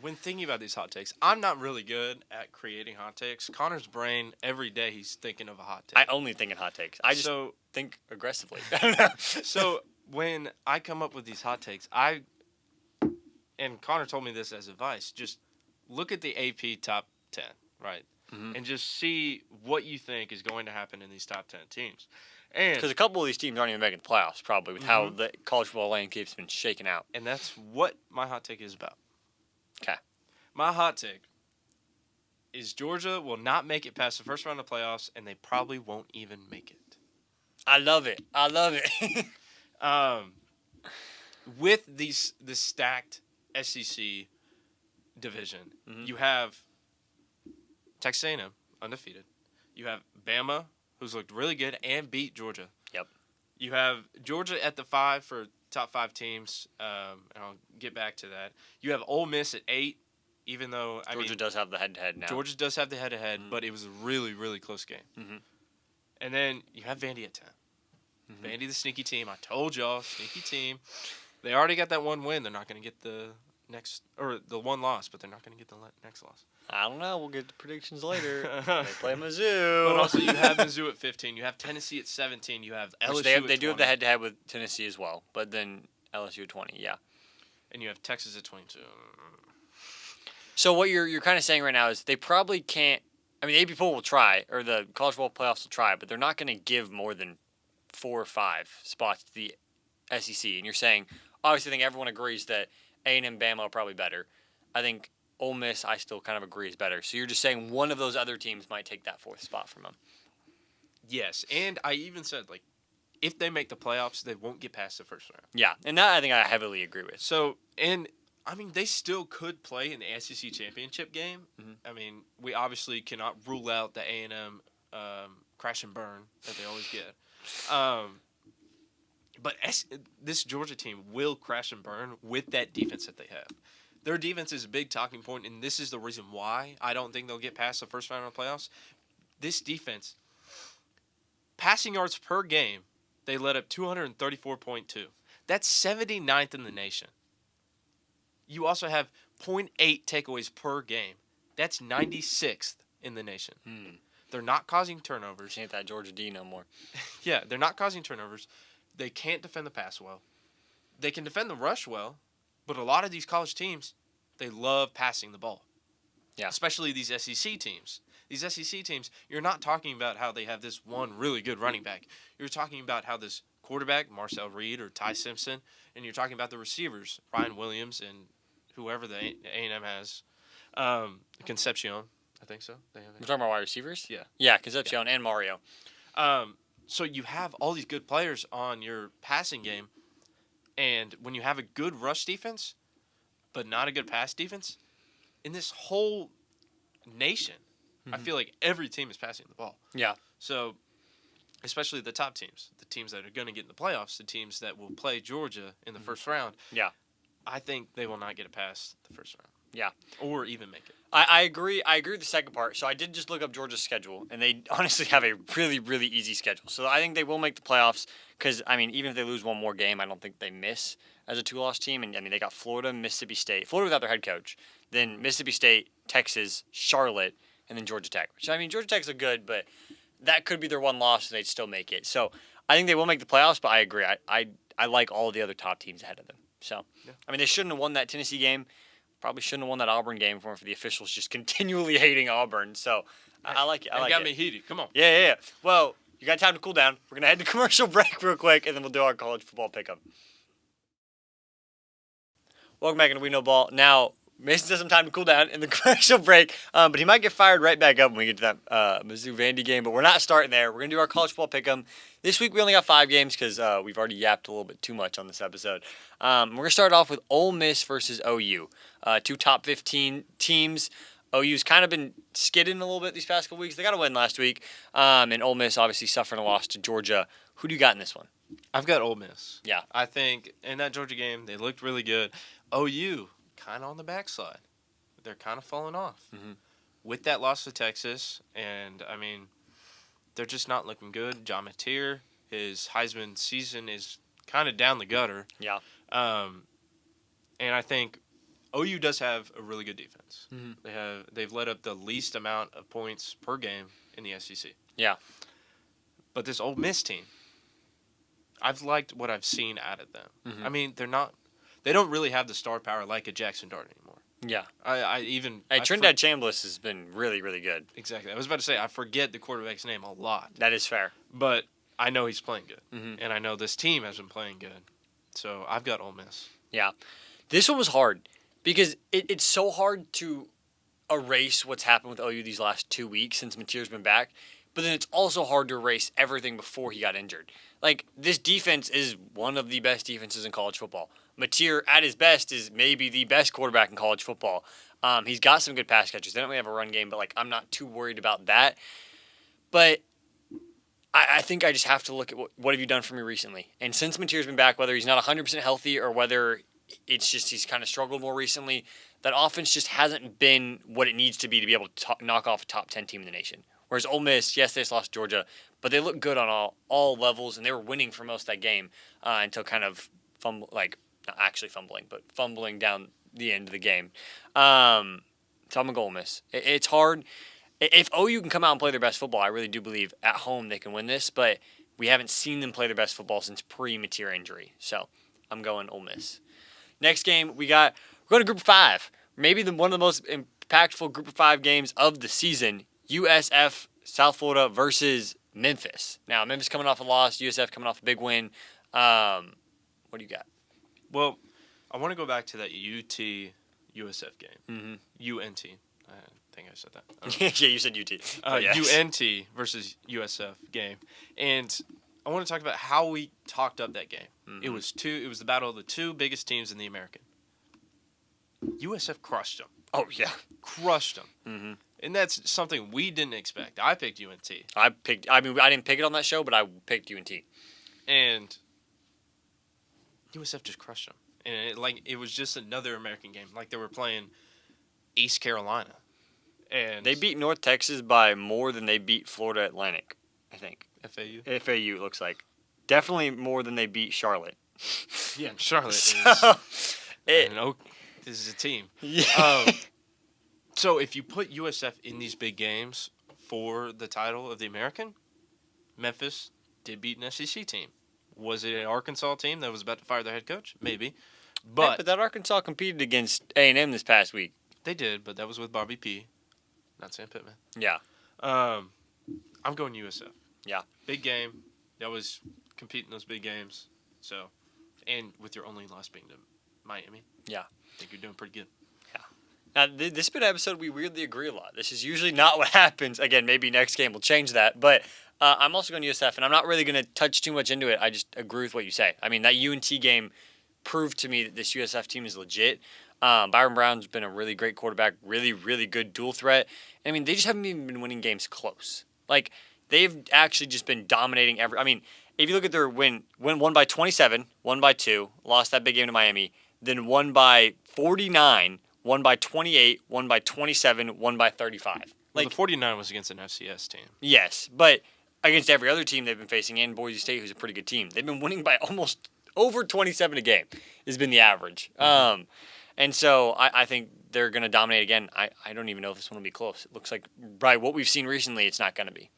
when thinking about these hot takes, I'm not really good at creating hot takes. Connor's brain, every day he's thinking of a hot take. I only think in hot takes. I just think aggressively. I don't know. So when I come up with these hot takes, and Connor told me this as advice, just look at the AP top 10, right? Mm-hmm. And just see what you think is going to happen in these top 10 teams. Because a couple of these teams aren't even making the playoffs, probably, with how the college football landscape's been shaken out. And that's what my hot take is about. Okay. My hot take is Georgia will not make it past the first round of playoffs, and they probably won't even make it. I love it. With this stacked SEC division, you have Texas A&M, undefeated. You have Bama, who's looked really good and beat Georgia. Yep. You have Georgia at the 5 for top 5 teams, and I'll get back to that. You have Ole Miss at 8, even though Georgia does have the head-to-head now. Georgia does have the head-to-head, but it was a really, really close game. Mm-hmm. And then you have Vandy at 10. Mm-hmm. Vandy, the sneaky team. I told y'all, sneaky team. They already got that one win. They're not going to get the one loss, but they're not going to get the next loss. I don't know. We'll get the predictions later. They play Mizzou. But also, you have Mizzou at 15. You have Tennessee at 17. You have LSU at 20. They do have the head-to-head with Tennessee as well, but then LSU at 20, yeah. And you have Texas at 22. So what you're kind of saying right now is they probably can't. I mean, the AP poll will try, or the college football playoffs will try, but they're not going to give more than 4 or 5 spots to the SEC. And you're saying, obviously, I think everyone agrees that A&M and Bama are probably better. I think Ole Miss, I still kind of agree, is better. So you're just saying one of those other teams might take that 4th spot from them. Yes, and I even said, like, if they make the playoffs, they won't get past the first round. Yeah, and that I think I heavily agree with. So, and I mean, they still could play in the SEC championship game. Mm-hmm. I mean, we obviously cannot rule out the A&M crash and burn that they always get. But this Georgia team will crash and burn with that defense that they have. Their defense is a big talking point, and this is the reason why I don't think they'll get past the first round of the playoffs. This defense, passing yards per game, they led up 234.2. That's 79th in the nation. You also have 0.8 takeaways per game. That's 96th in the nation. They're not causing turnovers. Ain't that Georgia D no more. Yeah, they're not causing turnovers. They can't defend the pass well. They can defend the rush well, but a lot of these college teams, they love passing the ball. Yeah. Especially these SEC teams. These SEC teams, you're not talking about how they have this one really good running back. You're talking about how this quarterback, Marcel Reed or Ty Simpson, and you're talking about the receivers, Ryan Williams and whoever the A&M has. Concepcion, I think so. We're talking about wide receivers? Yeah. Yeah, Concepcion and Mario. So you have all these good players on your passing game, and when you have a good rush defense, but not a good pass defense, in this whole nation, I feel like every team is passing the ball. Yeah. So, especially the top teams, the teams that are going to get in the playoffs, the teams that will play Georgia in the first round. Yeah. I think they will not get it past the first round. Yeah. Or even make it. I agree. I agree with the second part. So I did just look up Georgia's schedule, and they honestly have a really, really easy schedule. So I think they will make the playoffs because, I mean, even if they lose one more game, I don't think they miss as a 2-loss team. And, I mean, they got Florida, Mississippi State. Florida without their head coach. Then Mississippi State, Texas, Charlotte, and then Georgia Tech. Which, I mean, Georgia Tech's a good, but that could be their one loss, and they'd still make it. So I think they will make the playoffs, but I agree. I like all the other top teams ahead of them. So, yeah. I mean, they shouldn't have won that Tennessee game. Probably shouldn't have won that Auburn game for the officials just continually hating Auburn. So, I like it. It got me heated. Come on. Yeah. Well, you got time to cool down. We're going to head to commercial break real quick, and then we'll do our college football pickup. Welcome back into We Know Ball. Now, Mason has some time to cool down in the commercial break, but he might get fired right back up when we get to that Mizzou-Vandy game. But we're not starting there. We're going to do our college football pick'em. This week we only got 5 games because we've already yapped a little bit too much on this episode. We're going to start off with Ole Miss versus OU. 2 top 15 teams. OU's kind of been skidding a little bit these past couple weeks. They got a win last week. And Ole Miss obviously suffering a loss to Georgia. Who do you got in this one? I've got Ole Miss. Yeah. I think in that Georgia game, they looked really good. OU, kind of on the backslide. They're kind of falling off. Mm-hmm. With that loss to Texas, and, I mean, they're just not looking good. John Mateer, his Heisman season is kind of down the gutter. Yeah. And I think OU does have a really good defense. Mm-hmm. They've let up the least amount of points per game in the SEC. Yeah. But this Ole Miss team, I've liked what I've seen out of them. Mm-hmm. I mean, they don't really have the star power like a Jackson Dart anymore. Yeah. Trinidad Chambliss has been really, really good. Exactly. I was about to say, I forget the quarterback's name a lot. That is fair. But I know he's playing good. Mm-hmm. And I know this team has been playing good. So I've got Ole Miss. Yeah. This one was hard because it's so hard to erase what's happened with OU these last 2 weeks since Mateer's been back. But then it's also hard to erase everything before he got injured. Like, this defense is one of the best defenses in college football. Mateer, at his best, is maybe the best quarterback in college football. He's got some good pass catchers. They don't really have a run game, but, like, I'm not too worried about that. But I think I just have to look at what have you done for me recently. And since Mateer's been back, whether he's not 100% healthy or whether it's just he's kind of struggled more recently, that offense just hasn't been what it needs to be able to knock off a top 10 team in the nation. Whereas Ole Miss, yes, they just lost Georgia, but they look good on all levels, and they were winning for most of that game until kind of not actually fumbling, but fumbling down the end of the game. So I'm going to go Ole Miss. It's hard. If OU can come out and play their best football, I really do believe at home they can win this, but we haven't seen them play their best football since pre-Mateer injury. So I'm going Ole Miss. Next game, we're going to Group of 5. Maybe one of the most impactful Group of 5 games of the season, USF South Florida versus Memphis. Now, Memphis coming off a loss, USF coming off a big win. What do you got? Well, I want to go back to that UT USF game. Mm-hmm. UNT. I think I said that. Yeah, you said UT. Yes. UNT versus USF game. And I want to talk about how we talked up that game. Mm-hmm. It was the battle of the two biggest teams in the American. USF crushed them. Oh, yeah. Crushed them. Mm-hmm. And that's something we didn't expect. I picked UNT. I didn't pick it on that show, but I picked UNT. And USF just crushed them. And it was just another American game. Like they were playing East Carolina. And they beat North Texas by more than they beat Florida Atlantic, I think. FAU? FAU, it looks like. Definitely more than they beat Charlotte. Yeah, Charlotte this is a team. Yeah. So if you put USF in these big games for the title of the American, Memphis did beat an SEC team. Was it an Arkansas team that was about to fire their head coach? Maybe. But that Arkansas competed against A&M this past week. They did, but that was with Bobby P. Not Sam Pittman. Yeah. I'm going USF. Yeah. Big game. They always compete in those big games. So, and with your only loss being to Miami. Yeah. I think you're doing pretty good. Yeah. Now, this has been an episode we weirdly agree a lot. This is usually not what happens. Again, maybe next game will change that. But I'm also going USF, and I'm not really going to touch too much into it. I just agree with what you say. I mean, that UNT game proved to me that this USF team is legit. Byron Brown's been a really great quarterback, really, really good dual threat. I mean, they just haven't even been winning games close. Like, they've actually just been dominating every. I mean, if you look at their won by 27, won by 2, lost that big game to Miami, then won by 49, won by 28, won by 27, won by 35. Well, the 49 was against an FCS team. Yes, but against every other team they've been facing, and Boise State, who's a pretty good team, they've been winning by almost over 27 a game has been the average. Mm-hmm. And so I think they're going to dominate again. I don't even know if this one will be close. It looks like, by what we've seen recently, it's not going to be.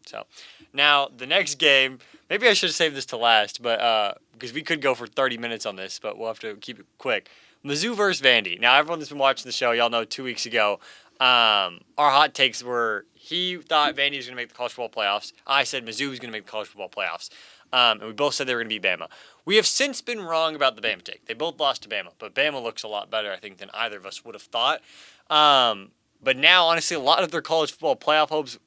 So, now, the next game, maybe I should have saved this to last, but because we could go for 30 minutes on this, but we'll have to keep it quick. Mizzou versus Vandy. Now, everyone that's been watching the show, y'all know 2 weeks ago, our hot takes were he thought Vandy was going to make the college football playoffs. I said Mizzou was going to make the college football playoffs. And we both said they were going to beat Bama. We have since been wrong about the Bama take. They both lost to Bama, but Bama looks a lot better, I think, than either of us would have thought. But now, honestly, a lot of their college football playoff hopes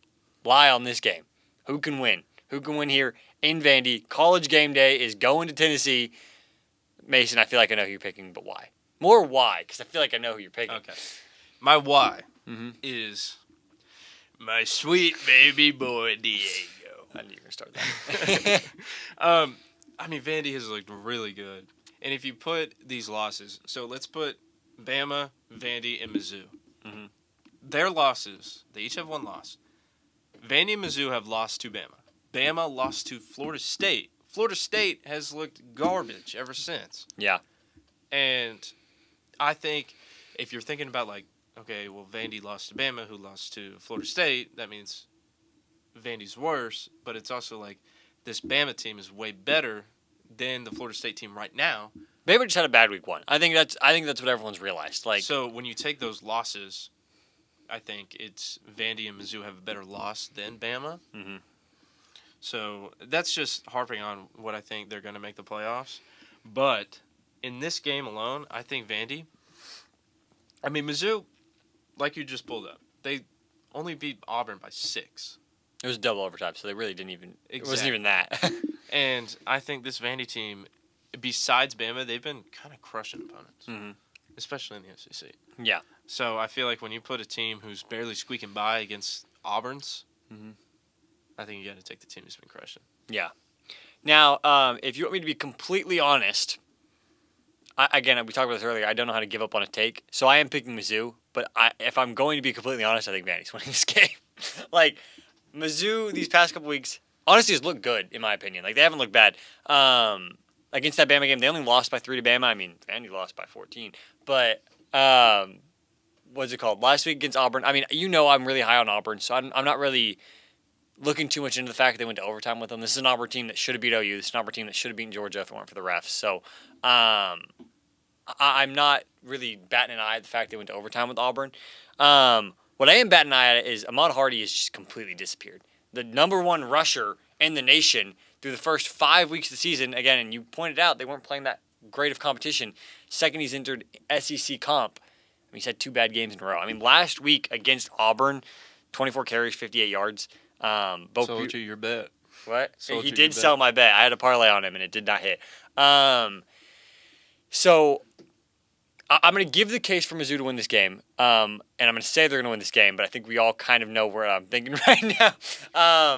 lie on this game. Who can win? Who can win here in Vandy? College game day is going to Tennessee. Mason, I feel like I know who you're picking, but why? More why, because I feel like I know who you're picking. Okay. My why is my sweet baby boy Diego. I knew you were going to start that. I mean, Vandy has looked really good. And if you put these losses, so let's put Bama, Vandy, and Mizzou. Mm-hmm. Their losses, they each have one loss. Vandy and Mizzou have lost to Bama. Bama lost to Florida State. Florida State has looked garbage ever since. Yeah. And I think if you're thinking about, like, okay, well, Vandy lost to Bama, who lost to Florida State, that means Vandy's worse. But it's also like this Bama team is way better than the Florida State team right now. Bama just had a bad week 1. I think that's what everyone's realized. Like, so when you take those losses, I think it's Vandy and Mizzou have a better loss than Bama. Mm-hmm. So that's just harping on what I think they're going to make the playoffs. But in this game alone, I think Vandy. I mean, Mizzou, like you just pulled up, they only beat Auburn by 6. It was double overtime, so they really didn't even. Exactly. It wasn't even that. And I think this Vandy team, besides Bama, they've been kind of crushing opponents, especially in the SEC. Yeah. So I feel like when you put a team who's barely squeaking by against Auburn's, I think you got to take the team that's been crushing. Yeah. Now, if you want me to be completely honest, again, we talked about this earlier. I don't know how to give up on a take, so I am picking Mizzou. But if I'm going to be completely honest, I think Vandy's winning this game. Like, Mizzou, these past couple weeks, honestly, has looked good, in my opinion. Like, they haven't looked bad. Against that Bama game, they only lost by 3 to Bama. I mean, Vandy lost by 14. But, what's it called? Last week against Auburn, I mean, I'm really high on Auburn, so I'm not really looking too much into the fact that they went to overtime with them. This is an Auburn team that should have beat OU. This is an Auburn team that should have beaten Georgia if it weren't for the refs. So I'm not really batting an eye at the fact they went to overtime with Auburn. What I am batting an eye at is Ahmad Hardy has just completely disappeared. The number one rusher in the nation through the first 5 weeks of the season, again, and you pointed out they weren't playing that great of competition. Second he's entered SEC comp. He's had 2 bad games in a row. I mean, last week against Auburn, 24 carries, 58 yards. Sold you your bet. What? He did sell my bet. I had a parlay on him, and it did not hit. So I'm going to give the case for Mizzou to win this game, and I'm going to say they're going to win this game, but I think we all kind of know where I'm thinking right now.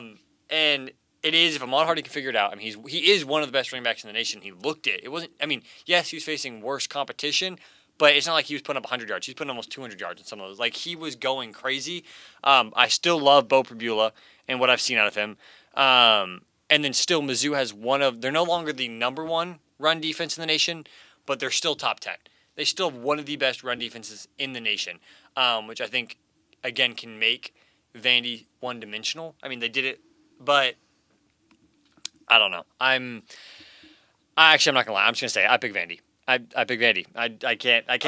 And it is, if Ahmad Hardy can figure it out, I mean, he is one of the best running backs in the nation. He looked it. It wasn't, I mean, yes, he was facing worse competition, but it's not like he was putting up 100 yards. He was putting almost 200 yards in some of those. Like, he was going crazy. I still love Bo Pribula and what I've seen out of him. And then still, Mizzou has they're no longer the number one run defense in the nation, but they're still top 10. They still have one of the best run defenses in the nation, which I think, again, can make Vandy one-dimensional. I mean, they did it, but I don't know. I'm not gonna lie. I'm just gonna say I pick Vandy. I pick Vandy. I can't do it.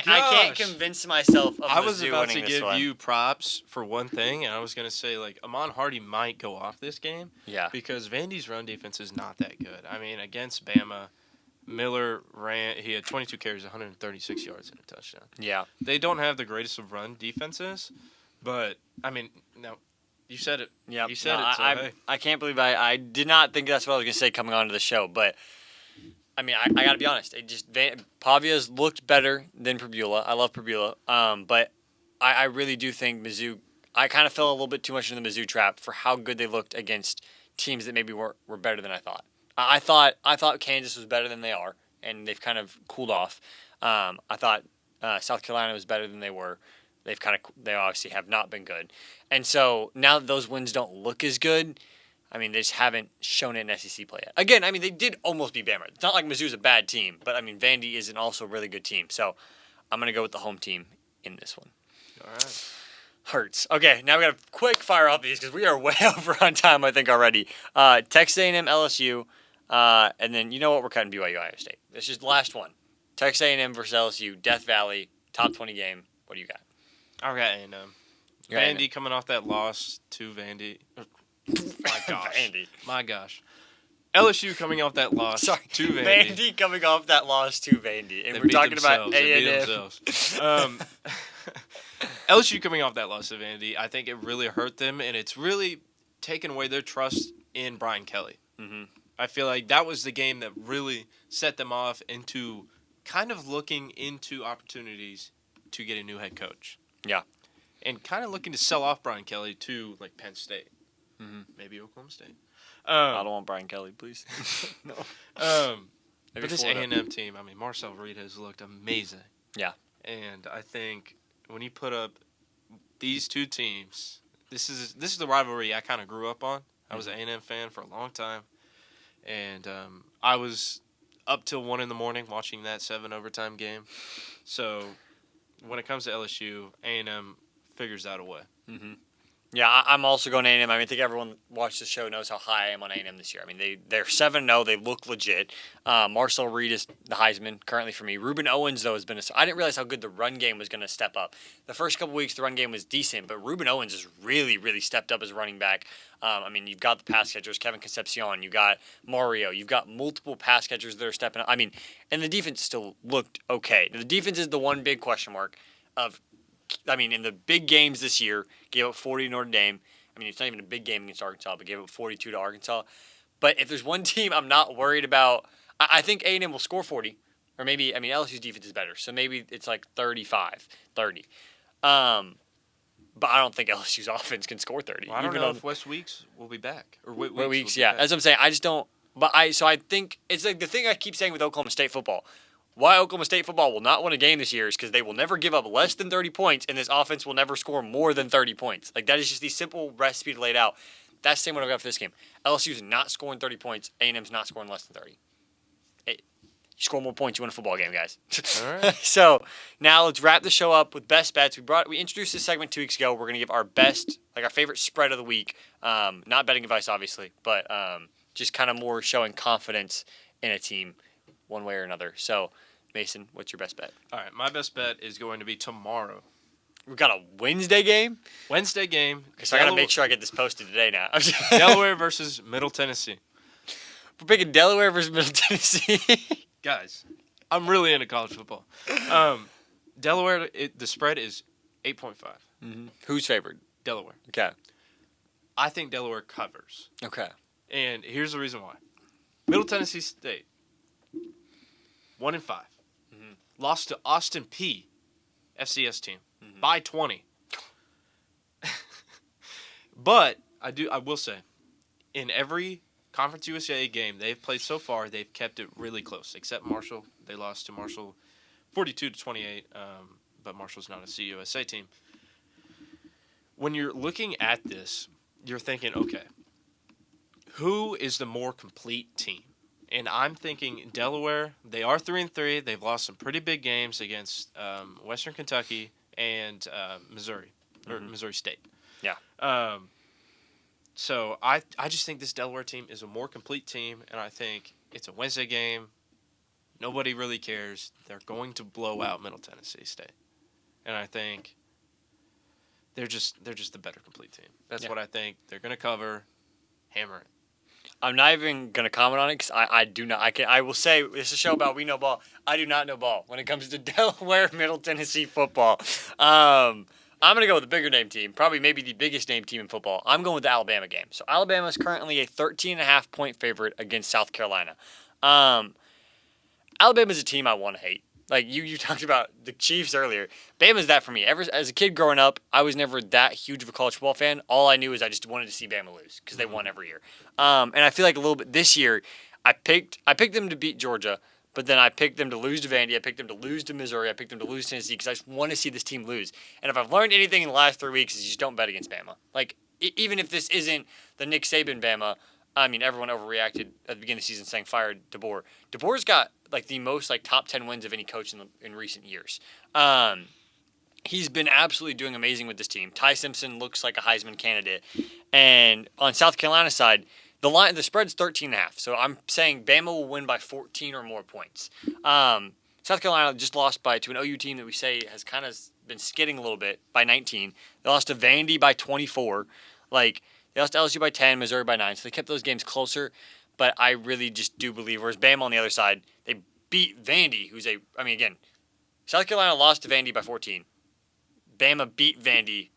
I can't convince myself of I was Mizzou about to winning this give one. you props for one thing, and I was gonna say like Ahmad Hardy might go off this game. Yeah. Because Vandy's run defense is not that good. I mean, against Bama, Miller he had 22 carries, 136 yards, and a touchdown. Yeah. They don't have the greatest of run defenses, but I mean, no. You said it. Yeah, you said it. So hey. I can't believe I did not think that's what I was going to say coming onto the show. But, I mean, I got to be honest. Pavia's looked better than Pribula. I love Pribula. But I really do think Mizzou, I kind of fell a little bit too much in the Mizzou trap for how good they looked against teams that maybe were better than I thought. I thought Kansas was better than they are, and they've kind of cooled off. I thought South Carolina was better than they were. They obviously have not been good. And so now that those wins don't look as good, I mean, they just haven't shown it in SEC play yet. Again, I mean, they did almost beat Bama. It's not like Mizzou's a bad team, but I mean, Vandy is also a really good team. So I'm going to go with the home team in this one. All right. Hurts. Okay, now we got to quick fire off these because we are way over on time, I think, already. Texas A&M, LSU, and then you know what? We're cutting BYU, Iowa State. This is the last one. Texas A&M versus LSU, Death Valley, top 20 game. What do you got? I got A&M. Vandy coming off that loss to Vandy. My gosh. Vandy. My gosh. LSU coming off that loss to Vandy. Vandy coming off that loss to Vandy. And we're talking about A&M. LSU coming off that loss to Vandy, I think it really hurt them, and it's really taken away their trust in Brian Kelly. Mm-hmm. I feel like that was the game that really set them off into kind of looking into opportunities to get a new head coach. Yeah. And kind of looking to sell off Brian Kelly to, like, Penn State. Mm-hmm. Maybe Oklahoma State. I don't want Brian Kelly, please. No. But this A&M team, I mean, Marcel Reed has looked amazing. Yeah. And I think when you put up these two teams, this is the rivalry I kind of grew up on. I was an A&M fan for a long time. And I was up till 1 a.m. watching that 7 overtime game. So when it comes to LSU, A&M figures out a way. Mm-hmm. Yeah, I'm also going A&M. I mean, I think everyone watched the show knows how high I am on A&M this year. I mean, they're 7-0. They look legit. Marcel Reed is the Heisman currently for me. Ruben Owens, though, has been I didn't realize how good the run game was going to step up. The first couple weeks, the run game was decent, but Ruben Owens has really, really stepped up as a running back. I mean, you've got the pass catchers, Kevin Concepcion. You've got Mario. You've got multiple pass catchers that are stepping up. I mean, and the defense still looked okay. The defense is the one big question mark in the big games this year, gave up 40 to Notre Dame. I mean, it's not even a big game against Arkansas, but gave up 42 to Arkansas. But if there's one team I'm not worried about, I think A&M will score 40. Or maybe, I mean, LSU's defense is better. So maybe it's like 35-30. but I don't think LSU's offense can score 30. Well, I don't know if Wes Weeks will be back. Or Weeks Weeks, will be yeah. back. That's what I'm saying. I just don't. But I think it's like the thing I keep saying with Oklahoma State football. Why Oklahoma State football will not win a game this year is because they will never give up less than 30 points, and this offense will never score more than 30 points. Like, that is just the simple recipe laid out. That's the same what I've got for this game. LSU's not scoring 30 points. A&M's not scoring less than 30. You score more points, you win a football game, guys. All right. So now let's wrap the show up with best bets. We introduced this segment 2 weeks ago. We're gonna give our best, like our favorite spread of the week. Not betting advice, obviously, but just kind of more showing confidence in a team, one way or another. So, Mason, what's your best bet? All right, my best bet is going to be tomorrow. We've got a Wednesday game. Wednesday game. So I gotta make sure I get this posted today now. Delaware versus Middle Tennessee. We're picking Delaware versus Middle Tennessee. Guys, I'm really into college football. Delaware, the spread is 8.5. Mm-hmm. Who's favored? Delaware. Okay. I think Delaware covers. Okay. And here's the reason why. Middle Tennessee State, 1-5. Mm-hmm. Lost to Austin Peay, FCS team, by 20. But I will say, in every Conference USA game they've played so far, they've kept it really close. Except Marshall, they lost to Marshall, 42-28. But Marshall's not a CUSA team. When you're looking at this, you're thinking, okay, who is the more complete team? And I'm thinking Delaware. They are 3-3. They've lost some pretty big games against Western Kentucky and Missouri or Missouri State. Yeah. So I just think this Delaware team is a more complete team, and I think it's a Wednesday game. Nobody really cares. They're going to blow out Middle Tennessee State, and I think they're just the better complete team. That's what I think. They're going to cover, hammer it. I'm not even going to comment on it because I do not. I will say it's a show about we know ball. I do not know ball when it comes to Delaware Middle Tennessee football. I'm going to go with the bigger name team, probably maybe the biggest name team in football. I'm going with the Alabama game. So Alabama is currently a 13.5 point favorite against South Carolina. Alabama is a team I want to hate. Like you talked about the Chiefs earlier. Bama's that for me. As a kid growing up, I was never that huge of a college football fan. All I knew is I just wanted to see Bama lose because they won every year. And I feel like a little bit this year, I picked them to beat Georgia, but then I picked them to lose to Vandy. I picked them to lose to Missouri. I picked them to lose to Tennessee because I just want to see this team lose. And if I've learned anything in the last 3 weeks, is you just don't bet against Bama. Like even if this isn't the Nick Saban Bama. I mean, everyone overreacted at the beginning of the season saying fired DeBoer. DeBoer's got like the most like top 10 wins of any coach in recent years. He's been absolutely doing amazing with this team. Ty Simpson looks like a Heisman candidate. And on South Carolina's side, the spread's 13.5. So I'm saying Bama will win by 14 or more points. South Carolina just lost to an OU team that we say has kind of been skidding a little bit by 19. They lost to Vandy by 24. They lost to LSU by 10, Missouri by 9, so they kept those games closer. But I really just do believe, whereas Bama on the other side, they beat Vandy, again, South Carolina lost to Vandy by 14. Bama beat Vandy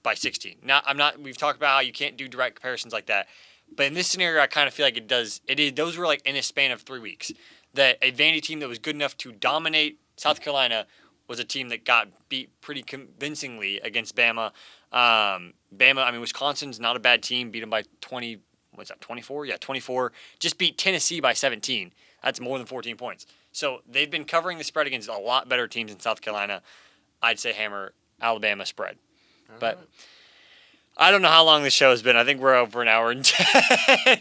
by 16. Now, we've talked about how you can't do direct comparisons like that. But in this scenario, I kind of feel like it does. Those were like in a span of 3 weeks. That a Vandy team that was good enough to dominate South Carolina was a team that got beat pretty convincingly against Bama. Wisconsin's not a bad team. Beat them by 20. What's that? 24? Yeah, 24. Just beat Tennessee by 17. That's more than 14 points. So they've been covering the spread against a lot better teams in South Carolina. I'd say hammer Alabama spread. But I don't know how long this show has been. I think we're over an hour and 10.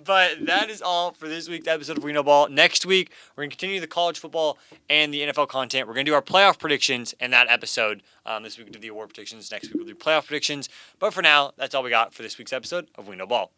But that is all for this week's episode of We Know Ball. Next week, we're going to continue the college football and the NFL content. We're going to do our playoff predictions in that episode. This week we'll do the award predictions. Next week we'll do playoff predictions. But for now, that's all we got for this week's episode of We Know Ball.